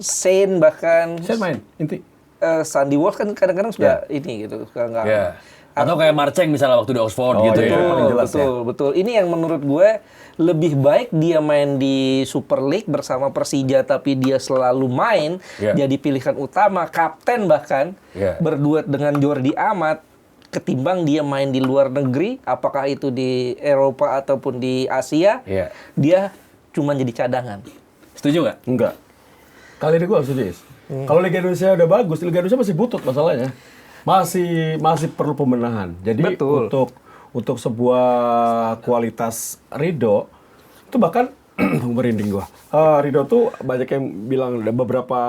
Shane bahkan Shane main inti. Sandy Walsh kan kadang-kadang sudah ini gitu, suka nggak. Atau kayak Marceng misalnya waktu di Oxford gitu iya. ya. Paling jelas Betul. Ini yang menurut gue lebih baik dia main di Super League bersama Persija, tapi dia selalu main, jadi pilihan utama, kapten bahkan, berduet dengan Jordi Amat, ketimbang dia main di luar negeri, apakah itu di Eropa ataupun di Asia, dia cuma jadi cadangan. Setuju nggak? Enggak. Kali ini gue harus setuju. Kalau Liga Indonesia udah bagus, Liga Indonesia masih butut masalahnya. Masih perlu pembenahan. Jadi untuk sebuah kualitas Ridho itu bahkan merinding gua. Ridho tuh banyak yang bilang, ada beberapa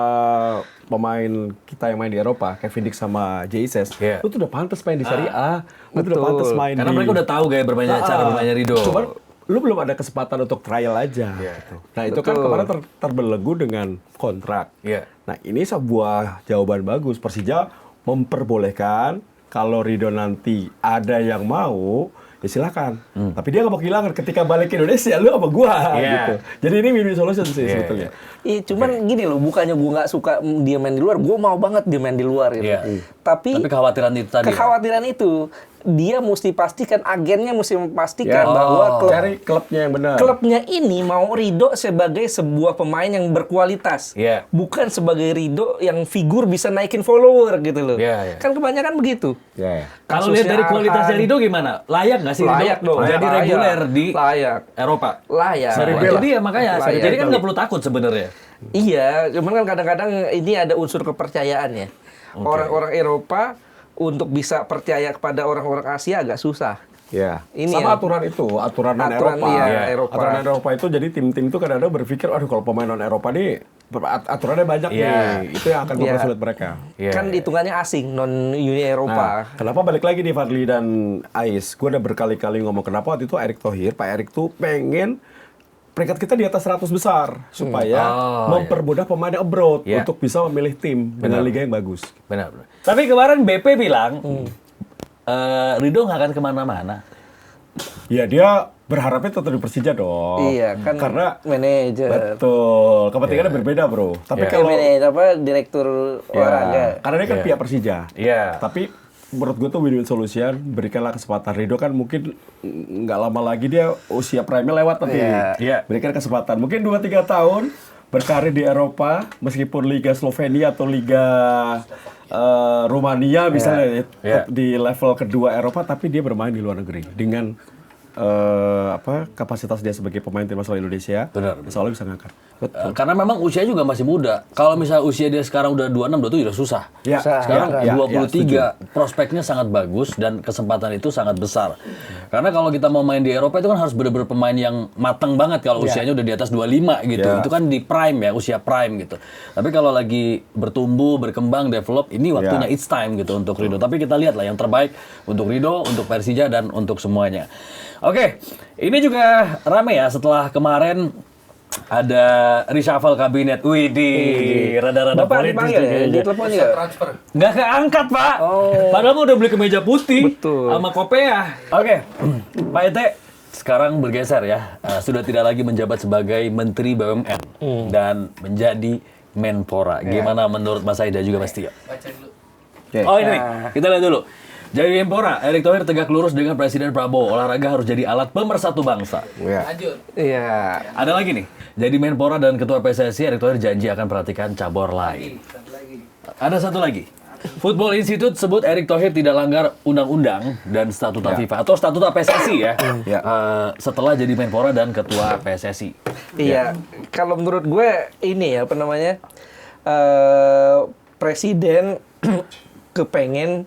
pemain kita yang main di Eropa, Kevin Dix sama Jesus, lu tuh udah pantas main di Serie A, lu tuh udah pantas main karena mereka udah tahu gaya bermainnya, cara bermainnya Ridho. Cuman lu belum ada kesempatan untuk trial aja. Gitu. Nah itu kan kemarin terbelenggu dengan kontrak. Nah ini sebuah jawaban bagus. Persija memperbolehkan kalau Ridho nanti ada yang mau, ya silakan. Tapi dia nggak mau kehilangan ketika balik ke Indonesia, lu sama gua gitu. Jadi ini win-win solution sih sebetulnya. Iya, cuman gini loh, bukannya gua nggak suka dia main di luar, gua mau banget dia main di luar gitu. Tapi kekhawatiran itu tadi. Kekhawatiran itu dia mesti pastikan, agennya mesti memastikan bahwa cari klubnya yang benar. Klubnya ini mau Ridho sebagai sebuah pemain yang berkualitas, bukan sebagai Ridho yang figur bisa naikin follower gitu loh. Kan kebanyakan begitu. Kalau lihat dari kualitasnya Ridho gimana? Layak nggak sih Ridho? Layak dong. Jadi reguler di Eropa. Layak. Jadi ya makanya. Jadi kan nggak perlu takut sebenarnya. Iya, cuman kan kadang-kadang ini ada unsur kepercayaannya. Orang-orang Eropa untuk bisa percaya kepada orang-orang Asia agak susah. Ya. Ini sama aturan itu, aturan non-Eropa. Eropa. Aturan non-Eropa itu jadi tim-tim itu kadang-kadang berpikir, aduh kalau pemain non-Eropa nih aturannya banyak nih. Itu yang akan mempersulit mereka. Kan hitungannya asing, non-Uni Eropa. Nah, kenapa balik lagi nih Fadli dan Ais? Gue udah berkali-kali ngomong kenapa waktu itu Erick Thohir, Pak Erick tuh pengen peringkat kita di atas 100 besar supaya mempermudah pemain abroad untuk bisa memilih tim dengan liga yang bagus. Benar. Tapi kemarin BP bilang Ridho nggak akan kemana-mana. Ya dia berharapnya tetap di Persija dong. Iya kan, karena manajer. Betul. Kepentingannya berbeda bro. Tapi kalau direktur olahraga. Karena dia kan pihak Persija. Iya. Tapi menurut gue tuh win-win solution, berikanlah kesempatan. Ridho kan mungkin nggak lama lagi dia usia prime-nya lewat nanti. Berikan kesempatan. Mungkin 2-3 tahun berkarir di Eropa, meskipun Liga Slovenia atau Liga Rumania misalnya di level kedua Eropa, tapi dia bermain di luar negeri dengan kapasitas dia sebagai pemain tim nasional Indonesia. Benar. Insya Allah bisa ngangkat. Karena memang usianya juga masih muda. Kalau misalnya usia dia sekarang udah 26, 27 udah susah. Sekarang 23, prospeknya sangat bagus dan kesempatan itu sangat besar. Karena kalau kita mau main di Eropa itu kan harus benar-benar pemain yang matang banget kalau usianya udah di atas 25 gitu. Itu kan di prime ya, usia prime gitu. Tapi kalau lagi bertumbuh, berkembang, develop, ini waktunya it's time gitu untuk Ridho. Tapi kita lihat lah yang terbaik untuk Ridho, untuk Persija dan untuk semuanya. Oke, ini juga rame ya setelah kemarin ada reshuffle kabinet. Widih, rada-rada politis ya, di telepon juga. Nggak keangkat, Pak. Padahal mau udah beli kemeja putih sama kopea. Oke, Pak Ete sekarang bergeser ya. Sudah tidak lagi menjabat sebagai Menteri BUMN dan menjadi Menpora. Gimana menurut Mas Aida juga Mas Tio? Oh ini, kita lihat dulu. Jadi Menpora, Erick Thohir tegak lurus dengan Presiden Prabowo. Olahraga harus jadi alat pemersatu bangsa. Lanjut. Iya. Ada lagi nih. Jadi Menpora dan Ketua PSSI Erick Thohir janji akan perhatikan cabur lain. Ada satu lagi. Football Institute sebut Erick Thohir tidak langgar undang-undang dan statuta FIFA atau statuta PSSI ya. Setelah jadi Menpora dan Ketua PSSI. Iya. Kalau menurut gue ini ya apa namanya? Presiden kepengen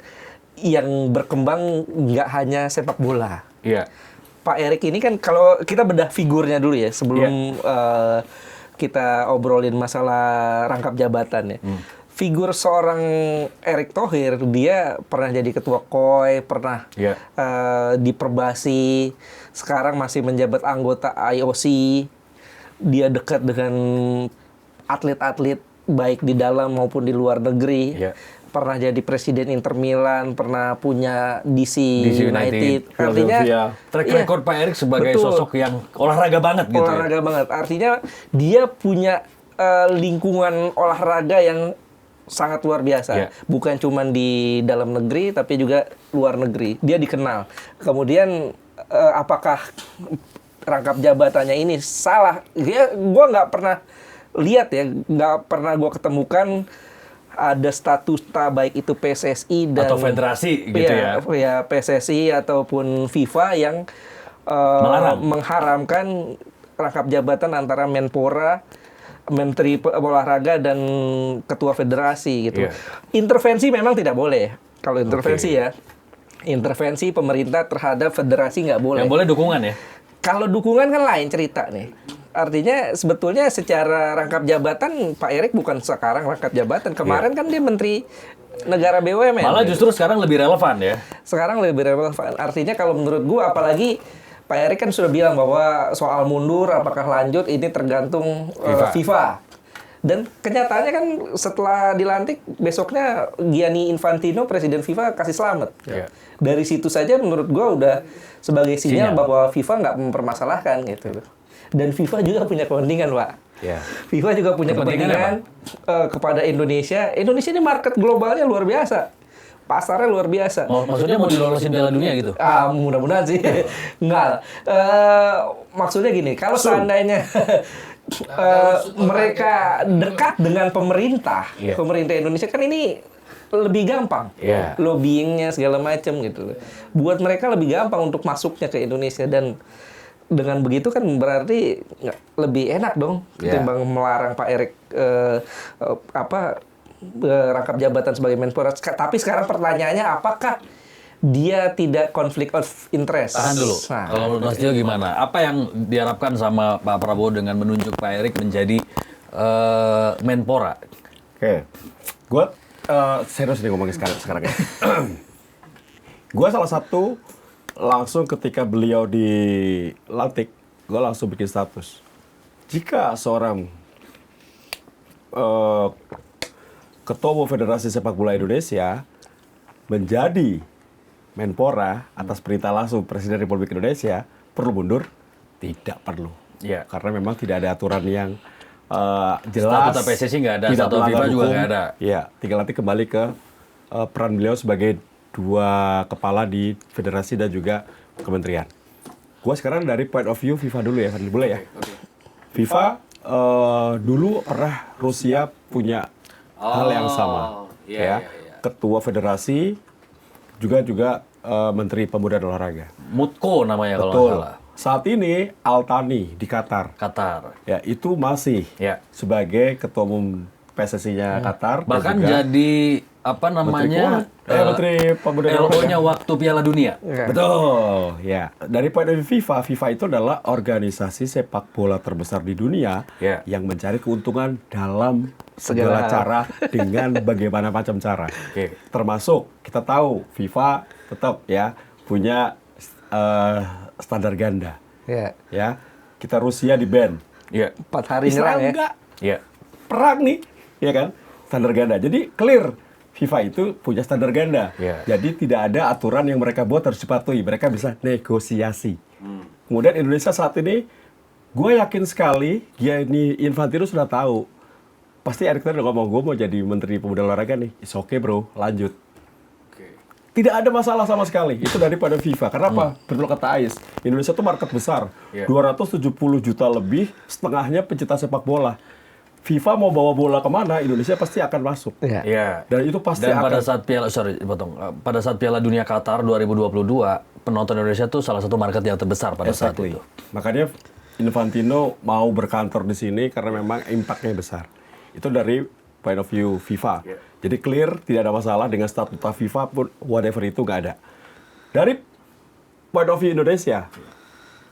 yang berkembang nggak hanya sepak bola. Iya. Pak Erick ini kan kalau kita bedah figurnya dulu ya sebelum kita obrolin masalah rangkap jabatan ya. Figur seorang Erick Thohir, dia pernah jadi ketua KOI, pernah di Perbasi, sekarang masih menjabat anggota IOC. Dia dekat dengan atlet-atlet baik di dalam maupun di luar negeri. Pernah jadi presiden Inter Milan, pernah punya DC United. Artinya track record Pak Erick sebagai sosok yang olahraga banget gitu. Olahraga banget. Artinya dia punya lingkungan olahraga yang sangat luar biasa. Yeah. Bukan cuma di dalam negeri, tapi juga luar negeri. Dia dikenal. Kemudian apakah rangkap jabatannya ini salah? Gue nggak pernah lihat ya, nggak pernah gue ketemukan ada statuta baik itu PSSI dan atau federasi gitu ya PSSI ataupun FIFA yang mengharamkan rangkap jabatan antara Menpora, Menteri Olahraga dan Ketua Federasi gitu. Yeah. Intervensi memang tidak boleh. Kalau intervensi ya, intervensi pemerintah terhadap federasi nggak boleh. Yang boleh dukungan ya? Kalau dukungan kan lain cerita nih. Artinya sebetulnya secara rangkap jabatan Pak Erik bukan sekarang rangkap jabatan. Kemarin kan dia Menteri Negara BUMN. Malah justru sekarang lebih relevan ya? Sekarang lebih relevan. Artinya kalau menurut gua, apalagi Pak Erik kan sudah bilang bahwa soal mundur apakah lanjut ini tergantung FIFA. Dan kenyataannya kan setelah dilantik besoknya Gianni Infantino presiden FIFA kasih selamat. Yeah. Dari situ saja menurut gua udah sebagai sinyal bahwa FIFA nggak mempermasalahkan gitu. Dan FIFA juga punya kepentingan, Pak. Yeah. FIFA juga punya kepentingan kepada Indonesia. Indonesia ini market globalnya luar biasa. Pasarnya luar biasa. Oh, maksudnya mau dilolosin Piala Dunia gitu? Mudah-mudahan sih. Enggak. Maksudnya gini, kalau seandainya mereka dekat dengan pemerintah, pemerintah Indonesia kan ini lebih gampang. Lobbyingnya segala macam gitu. Buat mereka lebih gampang untuk masuknya ke Indonesia, dan dengan begitu kan berarti lebih enak dong ketimbang melarang Pak Erik rangkap jabatan sebagai Menpora. Tapi sekarang pertanyaannya, apakah dia tidak konflik of interest? Tahan dulu. Nah, kalau menurut Mas Tio gimana? Apa yang diharapkan sama Pak Prabowo dengan menunjuk Pak Erik menjadi Menpora? Oke, gue serius nih ngomongin sekarang ya. Gue salah satu langsung ketika beliau dilantik, gue langsung bikin status. Jika seorang Ketua Umum Federasi Sepak Bola Indonesia menjadi Menpora atas perintah langsung Presiden Republik Indonesia, perlu mundur? Tidak perlu. Ya. Karena memang tidak ada aturan yang jelas. Statuta PSSI nggak ada, statuta FIFA juga nggak ada. Iya, tinggal nanti kembali ke peran beliau sebagai dua kepala di federasi dan juga kementerian. Gua sekarang dari point of view FIFA dulu ya, Fadil, boleh ya? FIFA dulu pernah Rusia punya hal yang sama, Ketua Federasi juga Menteri Pemuda dan Olahraga. Mutko namanya kalau Betul. nggak salah. Saat ini Al-Thani di Qatar. Ya, itu masih sebagai Ketua Umum PSSI-nya Qatar. Bahkan jadi apa namanya Menteri Pemuda dan Olahraga. LO-nya waktu Piala Dunia. Betul, ya. Dari point of view FIFA, FIFA itu adalah organisasi sepak bola terbesar di dunia yang mencari keuntungan dalam segala cara dengan bagaimana macam cara. Termasuk kita tahu FIFA tetap punya standar ganda. Ya. Kita Rusia di ban. 4 hari Israel nyerang enggak. Perang nih, ya kan? Standar ganda. Jadi clear. FIFA itu punya standar ganda. Jadi tidak ada aturan yang mereka buat harus dipatuhi. Mereka bisa negosiasi. Kemudian Indonesia saat ini, gue yakin sekali, Gianni Infantino sudah tahu. Pasti Erik Thohir udah ngomong, gue mau jadi Menteri Pemuda Olahraga nih. It's okay bro, lanjut. Tidak ada masalah sama sekali. Itu daripada FIFA. Karena apa? Betul kata Ais. Indonesia itu market besar. 270 juta lebih, setengahnya pencinta sepak bola. FIFA mau bawa bola kemana, Indonesia pasti akan masuk. Dan itu pasti Dan pada akan. saat pada saat Piala Dunia Qatar 2022, penonton Indonesia tuh salah satu market yang terbesar pada saat itu. Makanya Infantino mau berkantor di sini karena memang impact-nya besar. Itu dari point of view FIFA. Jadi clear, tidak ada masalah dengan statuta FIFA pun whatever itu nggak ada. Dari point of view Indonesia,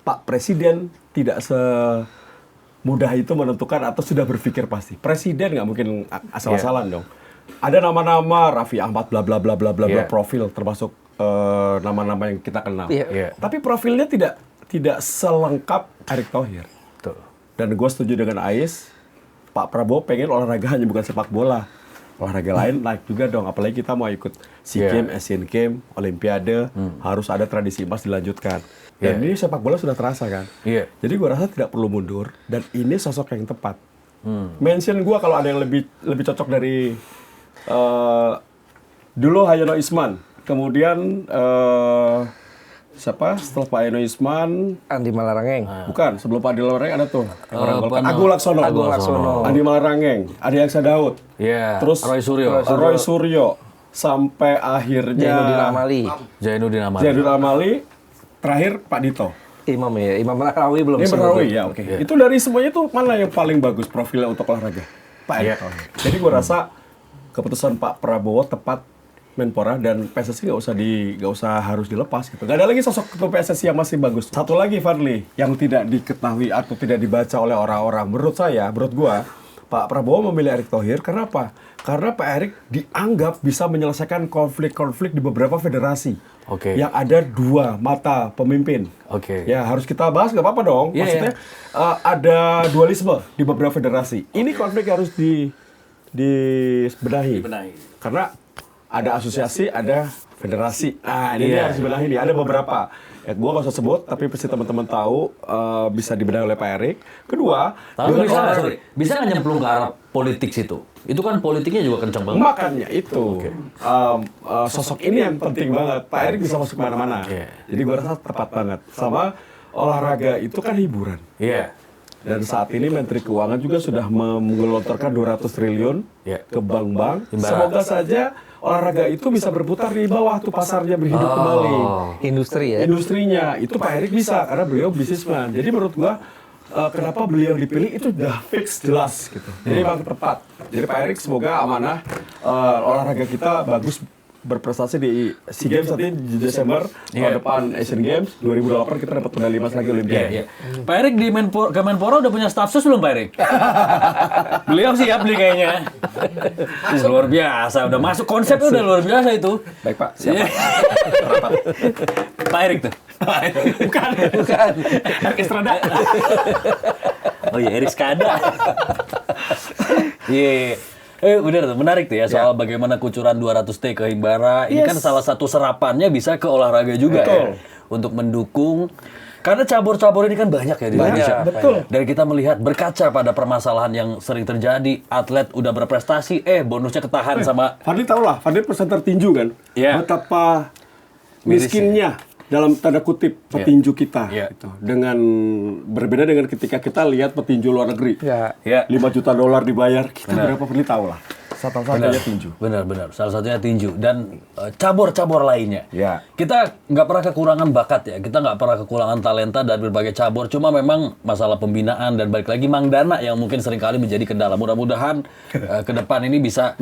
Pak Presiden tidak mudah itu menentukan atau sudah berpikir pasti. Presiden nggak mungkin asal-asalan dong. Ada nama-nama Raffi Ahmad bla bla bla bla bla bla profil termasuk nama-nama yang kita kenal. Tapi profilnya tidak selengkap Erik Thohir. Dan gue setuju dengan Ais, Pak Prabowo pengen olahraga hanya bukan sepak bola. Olahraga lain naik juga dong, apalagi kita mau ikut SEA Games, Asian Games, Olimpiade, harus ada tradisi emas dilanjutkan. Dan ini sepak bola sudah terasa kan. Jadi gue rasa tidak perlu mundur, dan ini sosok yang tepat. Mention gue kalau ada yang lebih cocok dari Dulu Hayono Isman, kemudian siapa setelah Pak Hayono Isman? Andi Malarangeng. Bukan, sebelum Pak Andi Malarangeng ada tuh orang Golkar. Agung Laksono. Andi Malarangeng, Adi Aksa Daud. Iya. Terus Roy Suryo. Sampai akhirnya Zainuddin Amali. Zainuddin Amali, terakhir Pak Dito. Imam Nahrawi belum Imam sebut. Nahrawi ya, oke. Itu dari semuanya tuh mana yang paling bagus profilnya untuk olahraga? Pak Erick Thohir. Jadi gue rasa keputusan Pak Prabowo tepat, Menpora dan PSSI nggak usah harus dilepas gitu. Gak ada lagi sosok ketua PSSI yang masih bagus. Satu lagi Fadli yang tidak diketahui atau tidak dibaca oleh orang-orang. Menurut gua Pak Prabowo memilih Erick Thohir karena apa? Karena Pak Erick dianggap bisa menyelesaikan konflik-konflik di beberapa federasi. Yang ada dua mata pemimpin. Ya harus kita bahas, nggak apa-apa dong. Maksudnya ada dualisme di beberapa federasi. Ini konflik harus dibenahi. Karena ada asosiasi, ada federasi. Ini harus dibenahi nih. Ada beberapa. Ya, gue nggak usah sebut, tapi pasti teman-teman tahu bisa dibenahi oleh Pak Erick. Kedua, bisa nggak nyemplung ke arah politik situ? Itu kan politiknya juga kencang banget. Makanya itu sosok ini yang penting banget. Pak Erick bisa masuk kemana-mana. Jadi gue rasa tepat banget. Sama olahraga itu kan hiburan. Dan saat ini Menteri Keuangan juga sudah menggelontorkan 200 triliun ke bank-bank. Semoga saja olahraga itu bisa berputar di bawah tuh pasarnya berhidup kembali. Industri ya? Industrinya. Itu Pak Erick bisa karena beliau bisnisman. Jadi menurut gua kenapa beliau dipilih itu udah fix jelas gitu. Jadi memang tepat. Jadi Pak Erick semoga amanah olahraga kita bagus berprestasi di SEA Games nanti di Desember tahun depan Asian Games 2008 kita dapat medali emas lagi Olimpiade. Pak Erick di Kemenpora udah punya staf sus belum Pak Erick? Beliau siap nih kayaknya. Luar biasa, udah masuk konsepnya udah luar biasa itu. Baik Pak, siapa? Pak Erick tuh. Bukan. Erick Estrada. Oh iya, Erick Skada. Iya. Bener tuh, menarik tuh ya soal bagaimana kucuran 200T ke Himbara. Ini kan salah satu serapannya bisa ke olahraga juga ya. Untuk mendukung. Karena cabur-cabur ini kan banyak ya di Indonesia. Dan kita melihat berkaca pada permasalahan yang sering terjadi. Atlet udah berprestasi, bonusnya ketahan sama... Fadli tau lah, Fadli presenter tinju kan. Betapa miskinnya dalam tanda kutip petinju kita gitu. Dengan berbeda dengan ketika kita lihat petinju luar negeri. 5 juta dolar dibayar, kita berapa Fadli tahu lah. Salah satunya tinju. Benar. Salah satunya tinju dan cabur-cabur lainnya. Kita nggak pernah kekurangan bakat ya. Kita nggak pernah kekurangan talenta dari berbagai cabur. Cuma memang masalah pembinaan dan balik lagi Mang Dana yang mungkin seringkali menjadi kendala. Mudah-mudahan ke depan ini bisa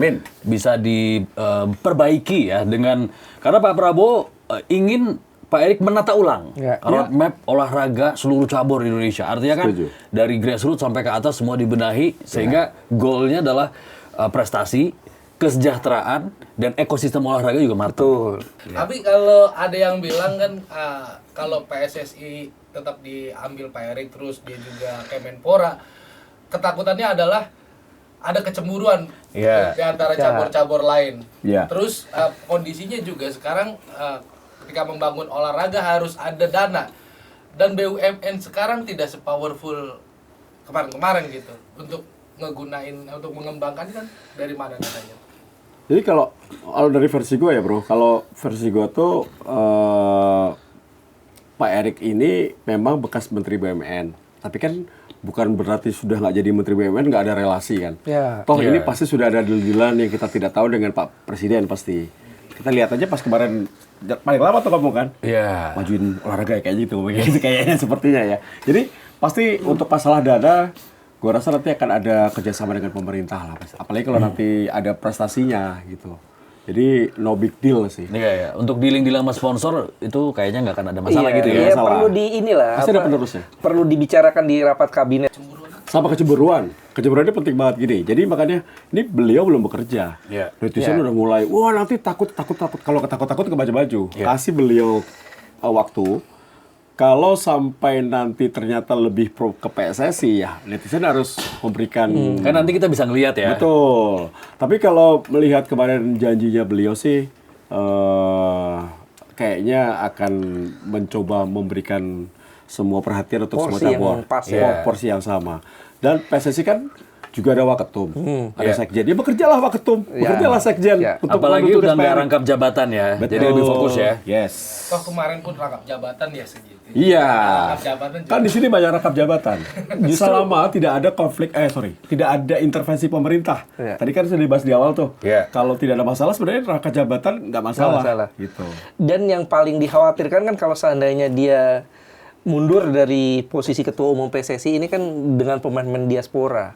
diperbaiki ya dengan karena Pak Prabowo ingin Pak Erick menata ulang roadmap olahraga seluruh cabur di Indonesia. Artinya kan dari grassroots sampai ke atas semua dibenahi sehingga goalnya adalah prestasi, kesejahteraan, dan ekosistem olahraga juga matang. Tapi kalau ada yang bilang kan kalau PSSI tetap diambil Pak Erick terus dia juga Kemenpora, ketakutannya adalah ada kecemburuan di antara cabur-cabur lain. Terus kondisinya juga sekarang ketika membangun olahraga harus ada dana dan BUMN sekarang tidak sepowerful kemarin-kemarin gitu untuk untuk mengembangkan kan dari mana dananya? Jadi kalau dari versi gue ya bro, kalau versi gue tuh Pak Erick ini memang bekas Menteri BUMN, tapi kan bukan berarti sudah nggak jadi Menteri BUMN nggak ada relasi kan. Toh ini pasti sudah ada deal-dealan yang kita tidak tahu dengan Pak Presiden pasti. Kita lihat aja pas kemarin paling lama tuh kamu kan, majuin olahraga kayak gitu, kayaknya sepertinya ya. Jadi pasti untuk masalah dana, gue rasa nanti akan ada kerjasama dengan pemerintah lah, apalagi kalau nanti ada prestasinya gitu. Jadi no big deal sih. Untuk dealing-dealing sama sponsor itu kayaknya nggak akan ada masalah gitu ya. Iya, perlu pasti ada penerusnya. Perlu dibicarakan di rapat kabinet. Sama kecemburuan ini penting banget gini. Jadi makanya ini beliau belum bekerja. Netizen udah mulai, wah nanti takut. Kalau takut ke baju. Kasih beliau waktu. Kalau sampai nanti ternyata lebih pro ke PSSI ya netizen harus memberikan. Kan nanti kita bisa ngelihat ya. Betul. Tapi kalau melihat kemarin janjinya beliau sih, kayaknya akan mencoba memberikan semua perhatian untuk semua cabur, porsi yang sama. Dan PSSI kan juga ada waketum, ada Iya. sekjen. Dia bekerjalah waketum, bekerjalah sekjen. Iya. untuk Apalagi menentukan udah nggak PRI. rangkap jabatan ya, Betul. jadi lebih fokus ya. Yes. Toh kemarin pun rangkap jabatan ya segitu. Iya. Rangkap jabatan juga. Kan di sini banyak rangkap jabatan. Selama tidak ada tidak ada intervensi pemerintah. Iya. Tadi kan sudah dibahas di awal tuh. Iya. Kalau tidak ada masalah sebenarnya rangkap jabatan nggak masalah. masalah. Gitu. Dan yang paling dikhawatirkan kan kalau seandainya dia mundur dari posisi ketua umum PSSI ini kan dengan pemain-pemain diaspora.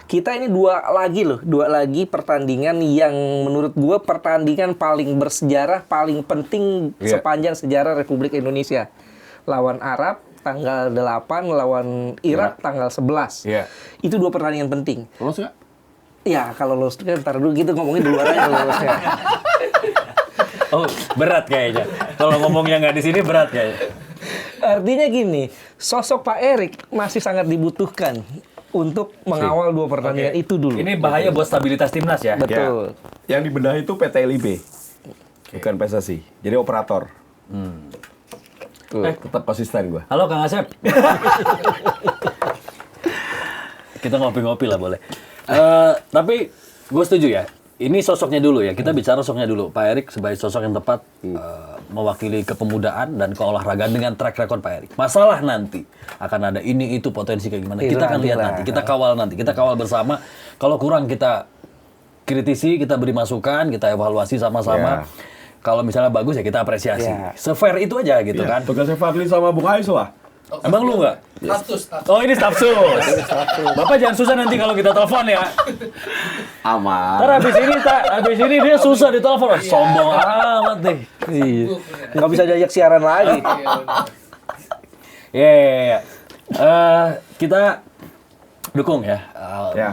Kita ini dua lagi pertandingan yang menurut gua pertandingan paling bersejarah, paling penting Iya. sepanjang sejarah Republik Indonesia. Lawan Arab tanggal 8, lawan Irak tanggal 11. Iya. Itu dua pertandingan penting. Lolos nggak? Ya, kalau lolos kan ntar dulu gitu ngomongin di luar aja lolosnya. Oh, berat kayaknya. Kalau ngomongnya nggak di sini berat kayaknya. Artinya gini, sosok Pak Erik masih sangat dibutuhkan untuk mengawal dua pertandingan itu dulu. Ini bahaya buat stabilitas timnas ya. Betul. Ya. Yang dibenahi itu PT LIB, bukan PSSI. Jadi operator. Tetap konsisten gue. Halo Kang Asep. Kita ngopi-ngopi lah boleh. Tapi gue setuju ya. Ini sosoknya dulu ya. Kita bicara sosoknya dulu. Pak Erik sebagai sosok yang tepat mewakili kepemudaan dan keolahragaan dengan track record Pak Erik. Masalah nanti akan ada ini itu potensi kayak gimana. Kita akan lihat nanti. Kita kawal nanti. Kita kawal bersama. Kalau kurang kita kritisi, kita beri masukan, kita evaluasi sama-sama. Kalau misalnya bagus ya kita apresiasi. Se-fair itu aja gitu kan. Tugasnya Fadli sama Bung Ais lah. Emang lu nggak? Status. Oh ini staff sus. Bapak jangan susah nanti kalau kita telepon ya. Aman. Ntar habis ini dia susah ditelepon. Sombong amat deh. Iya. Nggak bisa diajak siaran lagi. Iya. Kita dukung ya.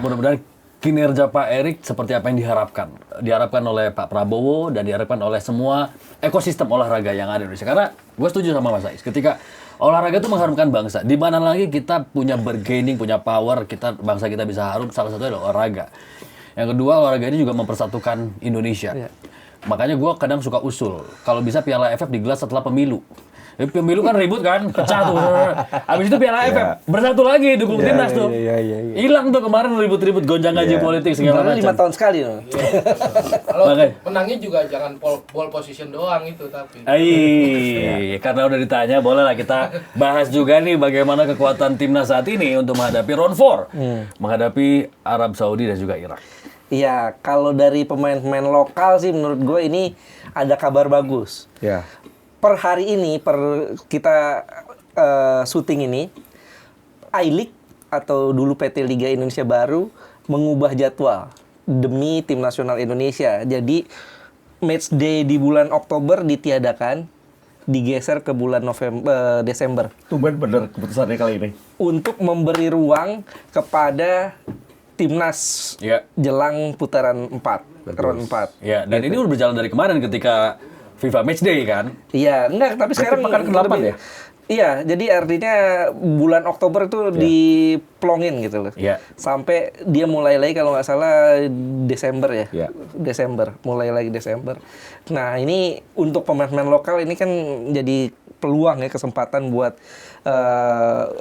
Mudah-mudahan kinerja Pak Erik seperti apa yang diharapkan. Diharapkan oleh Pak Prabowo dan diharapkan oleh semua ekosistem olahraga yang ada di Indonesia. Karena gue setuju sama Mas Ais. Ketika olahraga itu mengharumkan bangsa. Di mana lagi kita punya bargaining, punya power, bangsa kita bisa harum, salah satunya adalah olahraga. Yang kedua, olahraga ini juga mempersatukan Indonesia. Makanya gue kadang suka usul, kalau bisa Piala AFF digelar setelah pemilu. Pemilu kan ribut kan, pecah tuh. Habis itu Piala AFF bersatu lagi dukung timnas tuh. Hilang tuh kemarin ribut-ribut gonjang-ganjing politik segala Padahal macam. 5 tahun sekali loh. Kalau Oke. menangnya juga jangan ball position doang itu tapi. Karena udah ditanya, boleh lah kita bahas juga nih bagaimana kekuatan timnas saat ini untuk menghadapi round 4, menghadapi Arab Saudi dan juga Irak. Iya, kalau dari pemain-pemain lokal sih menurut gue ini ada kabar bagus. Ya. Per hari ini, kita syuting ini, I-League atau dulu PT Liga Indonesia Baru mengubah jadwal demi tim nasional Indonesia. Jadi match day di bulan Oktober ditiadakan, digeser ke bulan Desember. Tumben bener keputusannya kali ini. Untuk memberi ruang kepada timnas jelang putaran 4, round 4. Ya, dan ini udah berjalan dari kemarin ketika FIFA Matchday kan? Iya, enggak, tapi sekarang pekan ke-8 ya? Iya, jadi artinya bulan Oktober itu diplongin gitu loh. Iya. Sampai dia mulai lagi kalau nggak salah Desember ya. Iya. Desember, mulai lagi Desember. Nah, ini untuk pemain-pemain lokal ini kan jadi peluang ya, kesempatan buat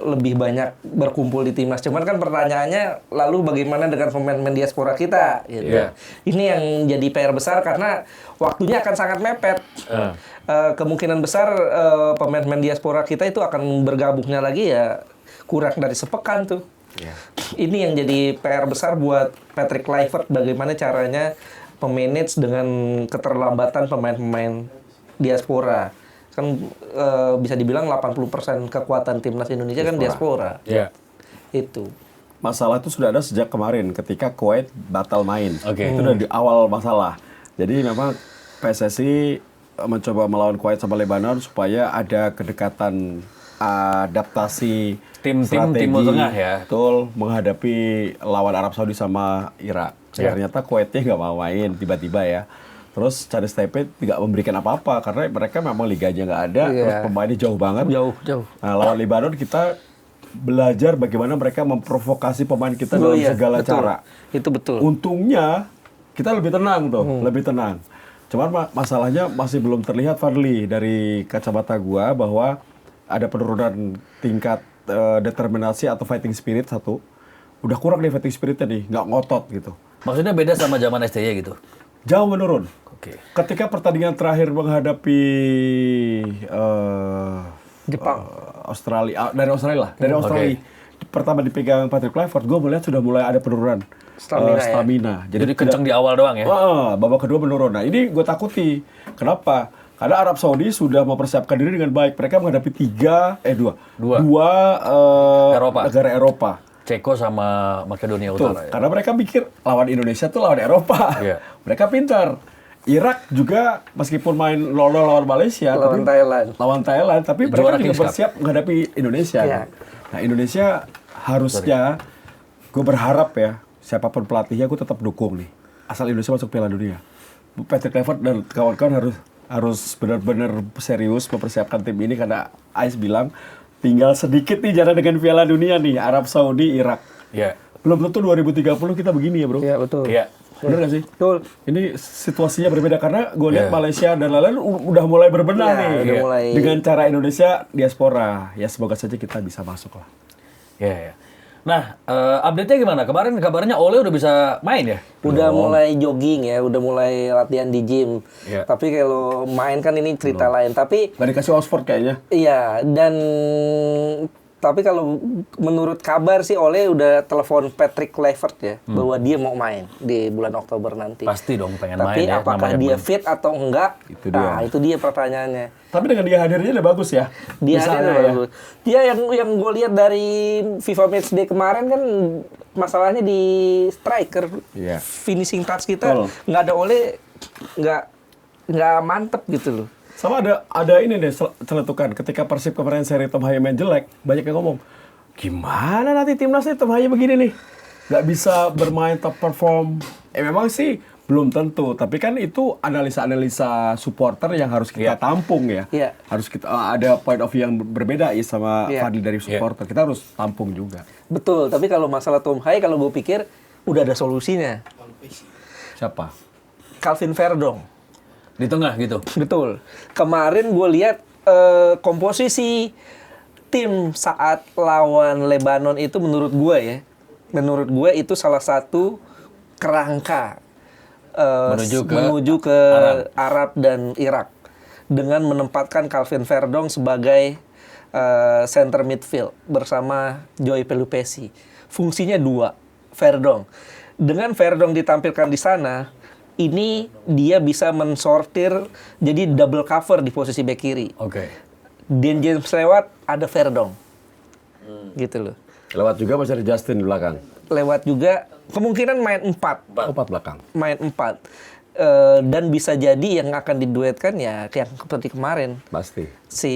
lebih banyak berkumpul di timnas. Cuman kan pertanyaannya, lalu bagaimana dengan pemain-pemain diaspora kita? Gitu. Iya. Ini yang jadi PR besar karena waktunya akan sangat mepet. Kemungkinan besar pemain-pemain diaspora kita itu akan bergabungnya lagi ya kurang dari sepekan tuh. Ini yang jadi PR besar buat Patrick Kluivert, bagaimana caranya memanage dengan keterlambatan pemain-pemain diaspora. Kan bisa dibilang 80% kekuatan timnas Indonesia kan diaspora. Iya. Itu. Masalah itu sudah ada sejak kemarin ketika Kuwait batal main. Oke. Itu udah di awal masalah. Jadi memang PSSI mencoba melawan Kuwait sama Lebanon supaya ada kedekatan adaptasi Tim-tim Timur Tengah ya. Betul, menghadapi lawan Arab Saudi sama Irak. Ternyata Kuwaitnya nggak mau main tiba-tiba ya. Terus Charles Taipei tidak memberikan apa-apa karena mereka memang liganya nggak ada, terus pemainnya jauh banget. Jauh. Nah, lawan Lebanon kita belajar bagaimana mereka memprovokasi pemain kita dalam segala cara. Itu betul. Untungnya kita lebih tenang tuh, lebih tenang. Cuman masalahnya masih belum terlihat, Fadli, dari kacamata gua bahwa ada penurunan tingkat determinasi atau fighting spirit satu. udah kurang nih fighting spiritnya nih, nggak ngotot gitu. Maksudnya beda sama zaman STY gitu. Jauh menurun. Oke. Ketika pertandingan terakhir menghadapi Jepang. Australia, dari Australia pertama dipegang Patrick Kluivert, gue melihat sudah mulai ada penurunan stamina. Jadi kenceng di awal doang ya? Babak kedua menurun. Nah ini gue takuti. Kenapa? Karena Arab Saudi sudah mempersiapkan diri dengan baik. Mereka menghadapi dua negara Eropa. Ceko sama Makedonia Betul. Utara. Ya? Karena mereka pikir lawan Indonesia tuh lawan Eropa. Iya. Mereka pintar. Irak juga meskipun main lawan Malaysia, Lawan Thailand. tapi Juara mereka juga Kings Cup. bersiap menghadapi Indonesia. Iya. Nah Indonesia harusnya, gue berharap ya, siapapun pelatihnya gue tetap dukung nih. Asal Indonesia masuk Piala Dunia. Patrick Kluivert dan kawan-kawan harus benar-benar serius mempersiapkan tim ini karena Ais bilang tinggal sedikit nih jalan dengan Piala Dunia nih, Arab Saudi, Irak. Iya. Belum tentu 2030 kita begini ya bro. Iya, betul. Iya. Bener gak sih? Betul. Ini situasinya berbeda karena gue lihat Iya. Malaysia dan lain-lain udah mulai berbenah Iya, nih. udah mulai. Dengan cara Indonesia diaspora. Ya semoga saja kita bisa masuk lah. Iya. Nah, update-nya gimana? Kemarin kabarnya Ole udah bisa main ya? Udah mulai jogging ya, udah mulai latihan di gym. Iya. Tapi kalau main kan ini cerita lain. Tapi Gak dikasih Oxford kayaknya. iya, dan tapi kalau menurut kabar sih Ole udah telepon Patrick Kluivert ya bahwa dia mau main di bulan Oktober nanti. Pasti dong pengen Tapi main ya. apakah namanya dia main. fit atau enggak? Itu dia. Nah, itu dia pertanyaannya. Tapi dengan dia hadirnya udah bagus ya. Dia Misalnya ada ya. Dia yang gue lihat dari FIFA Matchday kemarin kan masalahnya di striker. Iya. Finishing touch kita Betul. nggak ada Ole, nggak mantep gitu loh. Sama ada ini deh celetukan. Ketika Persib kemarin seri Tom Haye main jelek, banyak yang ngomong, gimana nanti timnasnya Tom Haye begini nih? Gak bisa bermain top perform. Memang sih belum tentu, tapi kan itu analisa-analisa supporter yang harus kita tampung ya. Iya. Harus kita ada point of view yang berbeda ya sama Iya. Fadli dari supporter. Kita harus tampung juga. Betul, tapi kalau masalah Tom Haye kalau gue pikir udah ada solusinya. Siapa? Calvin Verdong. Di tengah gitu. Betul. Kemarin gue lihat komposisi tim saat lawan Lebanon itu menurut gue itu salah satu kerangka Menuju ke Arab dan Irak dengan menempatkan Calvin Verdong sebagai center midfield bersama Joy Pelupesi. Fungsinya dua, Verdong. Dengan Verdong ditampilkan di sana, ini dia bisa mensortir jadi double cover di posisi bek kiri. Oke. Dan James lewat, ada Verdong. Gitu loh. Lewat juga masih ada Justin di belakang. Lewat juga, kemungkinan main 4. 4 belakang. Main 4. Dan bisa jadi yang akan diduetkan ya yang seperti kemarin. Pasti. Si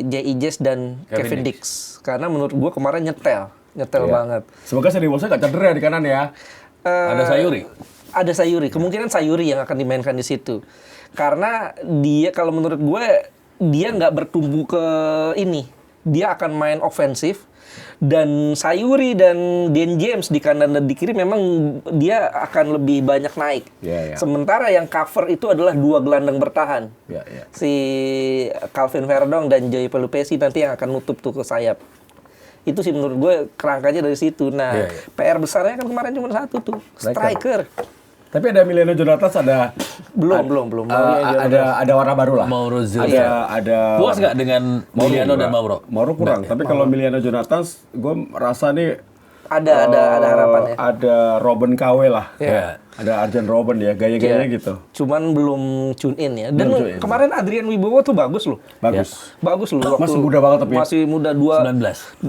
J.I. Jess dan Kevin Dix. Karena menurut gue kemarin nyetel Iya. banget. Semoga Sandy Walsh nggak cedera di kanan ya. Ada Sayuri. Ada Sayuri, kemungkinan Sayuri yang akan dimainkan di situ. Karena dia kalau menurut gue dia nggak bertumbuh ke ini. Dia akan main ofensif dan Sayuri dan Dan James di kanan dan di kiri memang dia akan lebih banyak naik. Iya, iya. Sementara yang cover itu adalah dua gelandang bertahan. Iya, iya. Si Calvin Verdong dan Joy Pelupesi nanti yang akan nutup tuh ke sayap. Itu sih menurut gue kerangkanya dari situ. Nah, Iya, iya. PR besarnya kan kemarin cuma satu tuh, striker. Tapi ada Emiliano Jonatas, Belum. ada warna baru lah. Mauro Zilka. Ada Puas nggak dengan Emiliano dan Mauro? Mauro kurang, tapi kalau Emiliano Jonatas, gue rasa nih Ada harapannya. ada Robben KW lah. Iya. Ada Arjen Robben ya, gaya-gayanya Iya. gitu. Cuman belum tune in ya. Dan Belum tune in. kemarin Adrian Wibowo tuh bagus loh. Bagus. Bagus loh. Masih muda banget tapi. Masih muda 19.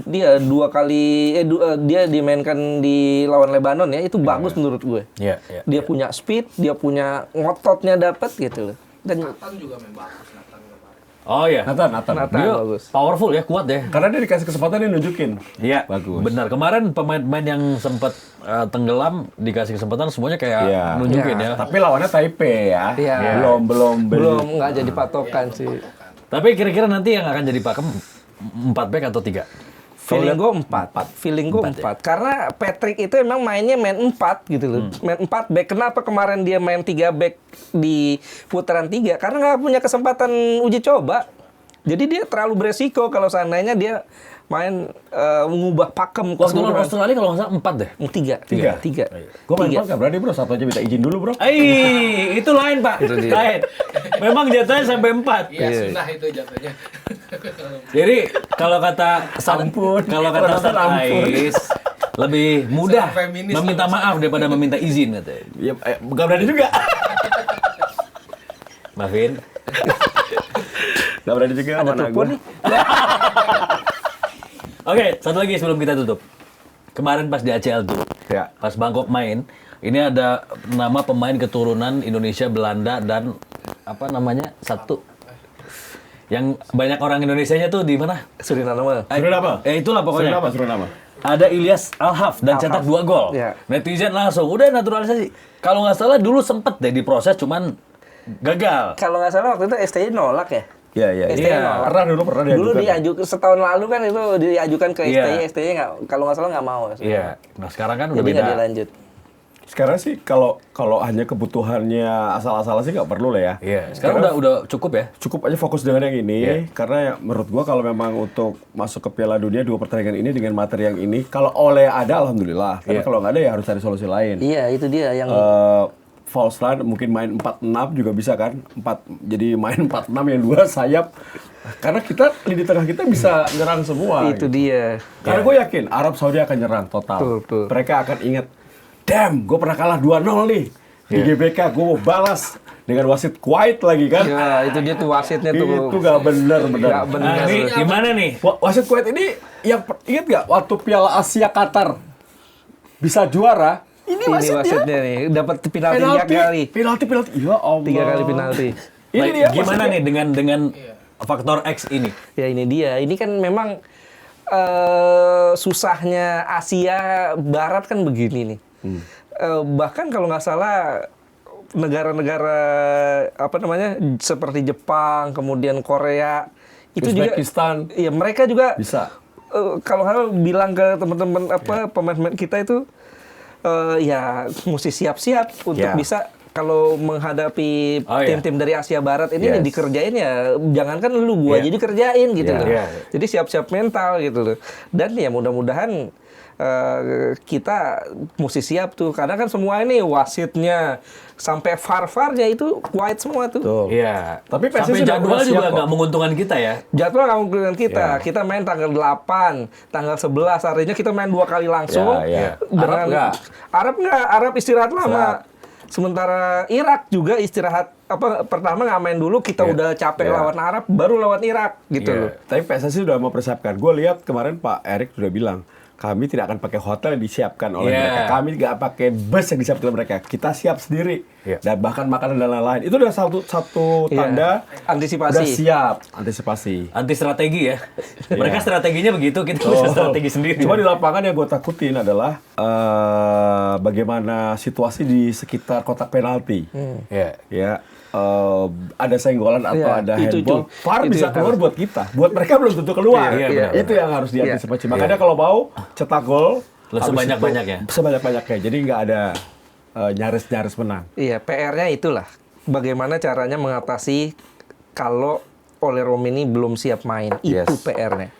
Dia dua kali dia dimainkan di lawan Lebanon ya. Itu bagus menurut gue. Iya, iya. Dia punya speed, dia punya ngototnya dapat gitu loh. Dan Nathan juga main bagus, Nathan kemarin. Oh iya. Nathan. Dia bagus. powerful ya, kuat ya. Karena dia dikasih kesempatan dia nunjukin. Iya, Bagus. benar. Kemarin pemain-pemain yang sempat tenggelam dikasih kesempatan semuanya kayak Iya. nunjukin Iya. ya. Tapi lawannya Taipei ya. Iya. Belum nggak jadi patokan sih. Tapi kira-kira nanti yang akan jadi pakem 4 back atau 3? Feeling gue 4. Feeling gue 4. Karena Patrick itu emang mainnya main 4 gitu loh. Main 4 back. Kenapa kemarin dia main 3 back di putaran 3? Karena nggak punya kesempatan uji coba. Jadi dia terlalu beresiko kalau seandainya dia main mengubah pakem Waktu lawan keseluruhan. Australia kalau nggak salah 4 deh. Tiga. Gue main nggak berani bro, satu aja minta izin dulu bro. Itu lain Pak. Lain. Memang jatuhnya sampai 4. Iya, sunnah itu jatuhnya. Jadi kalau kata kalau kata Ustaz Ais lebih mudah Sangat feminis meminta maaf daripada meminta izin katanya. Ya, nggak berani juga. Maafin. Nggak berani juga. Ada mana telepon gua. nih. Oke, satu lagi sebelum kita tutup. Kemarin pas di ACL tuh, Ya. pas Bangkok main, ini ada nama pemain keturunan Indonesia, Belanda, dan apa namanya? Satu. Yang banyak orang Indonesianya tuh di mana? Suriname. Suriname. Itulah pokoknya. Suriname. Ada Ilyas Alhaf dan cetak 2 gol. Ya. Netizen langsung udah naturalisasi. Kalau nggak salah dulu sempet deh diproses cuman gagal. Kalau nggak salah waktu itu STI nolak ya. Iya. STI nolak. Pernah Dulu diajukan. diajukan setahun lalu kan itu diajukan ke Iya. STI nggak, kalau nggak salah nggak mau. Iya. Nah sekarang kan udah Jadi nggak beda. dilanjut. Sekarang sih kalau hanya kebutuhannya asal-asalan sih nggak perlu lah ya. Iya. Sekarang udah cukup ya. Cukup aja fokus dengan yang ini, Iya. karena ya, menurut gua kalau memang untuk masuk ke Piala Dunia 2 pertandingan ini dengan materi yang ini, kalau oleh ada alhamdulillah, tapi Iya. kalau nggak ada ya harus cari solusi lain. Iya, itu dia yang False line mungkin main 4-6 juga bisa kan, jadi main 4-6 yang 2 sayap, karena kita lini tengah kita bisa nyerang semua. itu gitu. dia. Karena gue yakin Arab Saudi akan nyerang total. Betul. Mereka akan ingat, damn, gue pernah kalah 2-0 nih di GBK, gue mau balas dengan wasit Kuwait lagi kan. Ya, itu dia tuh wasitnya tuh. Itu gak bener. Nggak bener. Nah, ini gimana nih? Wasit Kuwait ini yang ingat gak waktu Piala Asia Qatar bisa juara? Ini wasitnya nih dapat penalti 3 kali. Penalti. Ya Allah. 3 kali penalti. Ini Baik, dia gimana wasitnya. nih dengan faktor X ini? Ya ini dia. Ini kan memang susahnya Asia Barat kan begini nih. Bahkan kalau nggak salah negara-negara apa namanya seperti Jepang, kemudian Korea itu juga, Uzbekistan. ya mereka juga Bisa. kalau hal bilang ke teman-teman pemain-pemain kita itu ya mesti siap-siap untuk Ya. bisa kalau menghadapi Oh, iya. tim-tim dari Asia Barat ini Yes. dikerjain ya jangankan lu gua Iya. jadi kerjain gitu Iya. loh. Iya. Jadi siap-siap mental gitu loh. Dan ya mudah-mudahan kita mesti siap tuh karena kan semua ini wasitnya sampai VAR-VAR-nya itu Kuwait semua tuh. Tuh. Iya. Tapi PSSI sampai sudah jadwal siap juga kok. nggak menguntungkan kita ya. Jadwal nggak mungkin kita. Ya. Kita main tanggal 8, tanggal 11. Artinya kita main 2 kali langsung. Ya. Arab nggak? Arab nggak. Arab istirahat lama. Sementara Irak juga istirahat pertama nggak main dulu. Kita udah capek Ya. lawan Arab, baru lawan Irak gitu Iya. loh. Tapi PSSI sudah mempersiapkan. Gue lihat kemarin Pak Erik sudah bilang, kami tidak akan pakai hotel yang disiapkan oleh Iya. mereka. Kami nggak pakai bus yang disiapkan oleh mereka. Kita siap sendiri. Iya. Dan bahkan makanan dan lain-lain. Itu udah satu Iya. tanda Antisipasi. udah siap. Antisipasi. Anti strategi ya. Mereka strateginya begitu, kita bisa strategi sendiri. Cuma di lapangan yang gue takutin adalah bagaimana situasi di sekitar kotak penalti. Iya. Ya, ada senggolan atau Iya, ada itu. handball, VAR Itu bisa yang keluar harus. buat kita. Buat mereka belum tentu keluar. Iya, benar, Itu yang harus diantisipasi. Iya. Makanya kalau mau cetak gol habis Sebanyak-banyaknya. itu sebanyak-banyaknya. Jadi nggak ada nyaris-nyaris menang. Iya, PR-nya itulah. Bagaimana caranya mengatasi kalau Ole Rom ini belum siap main. Itu Yes. PR-nya.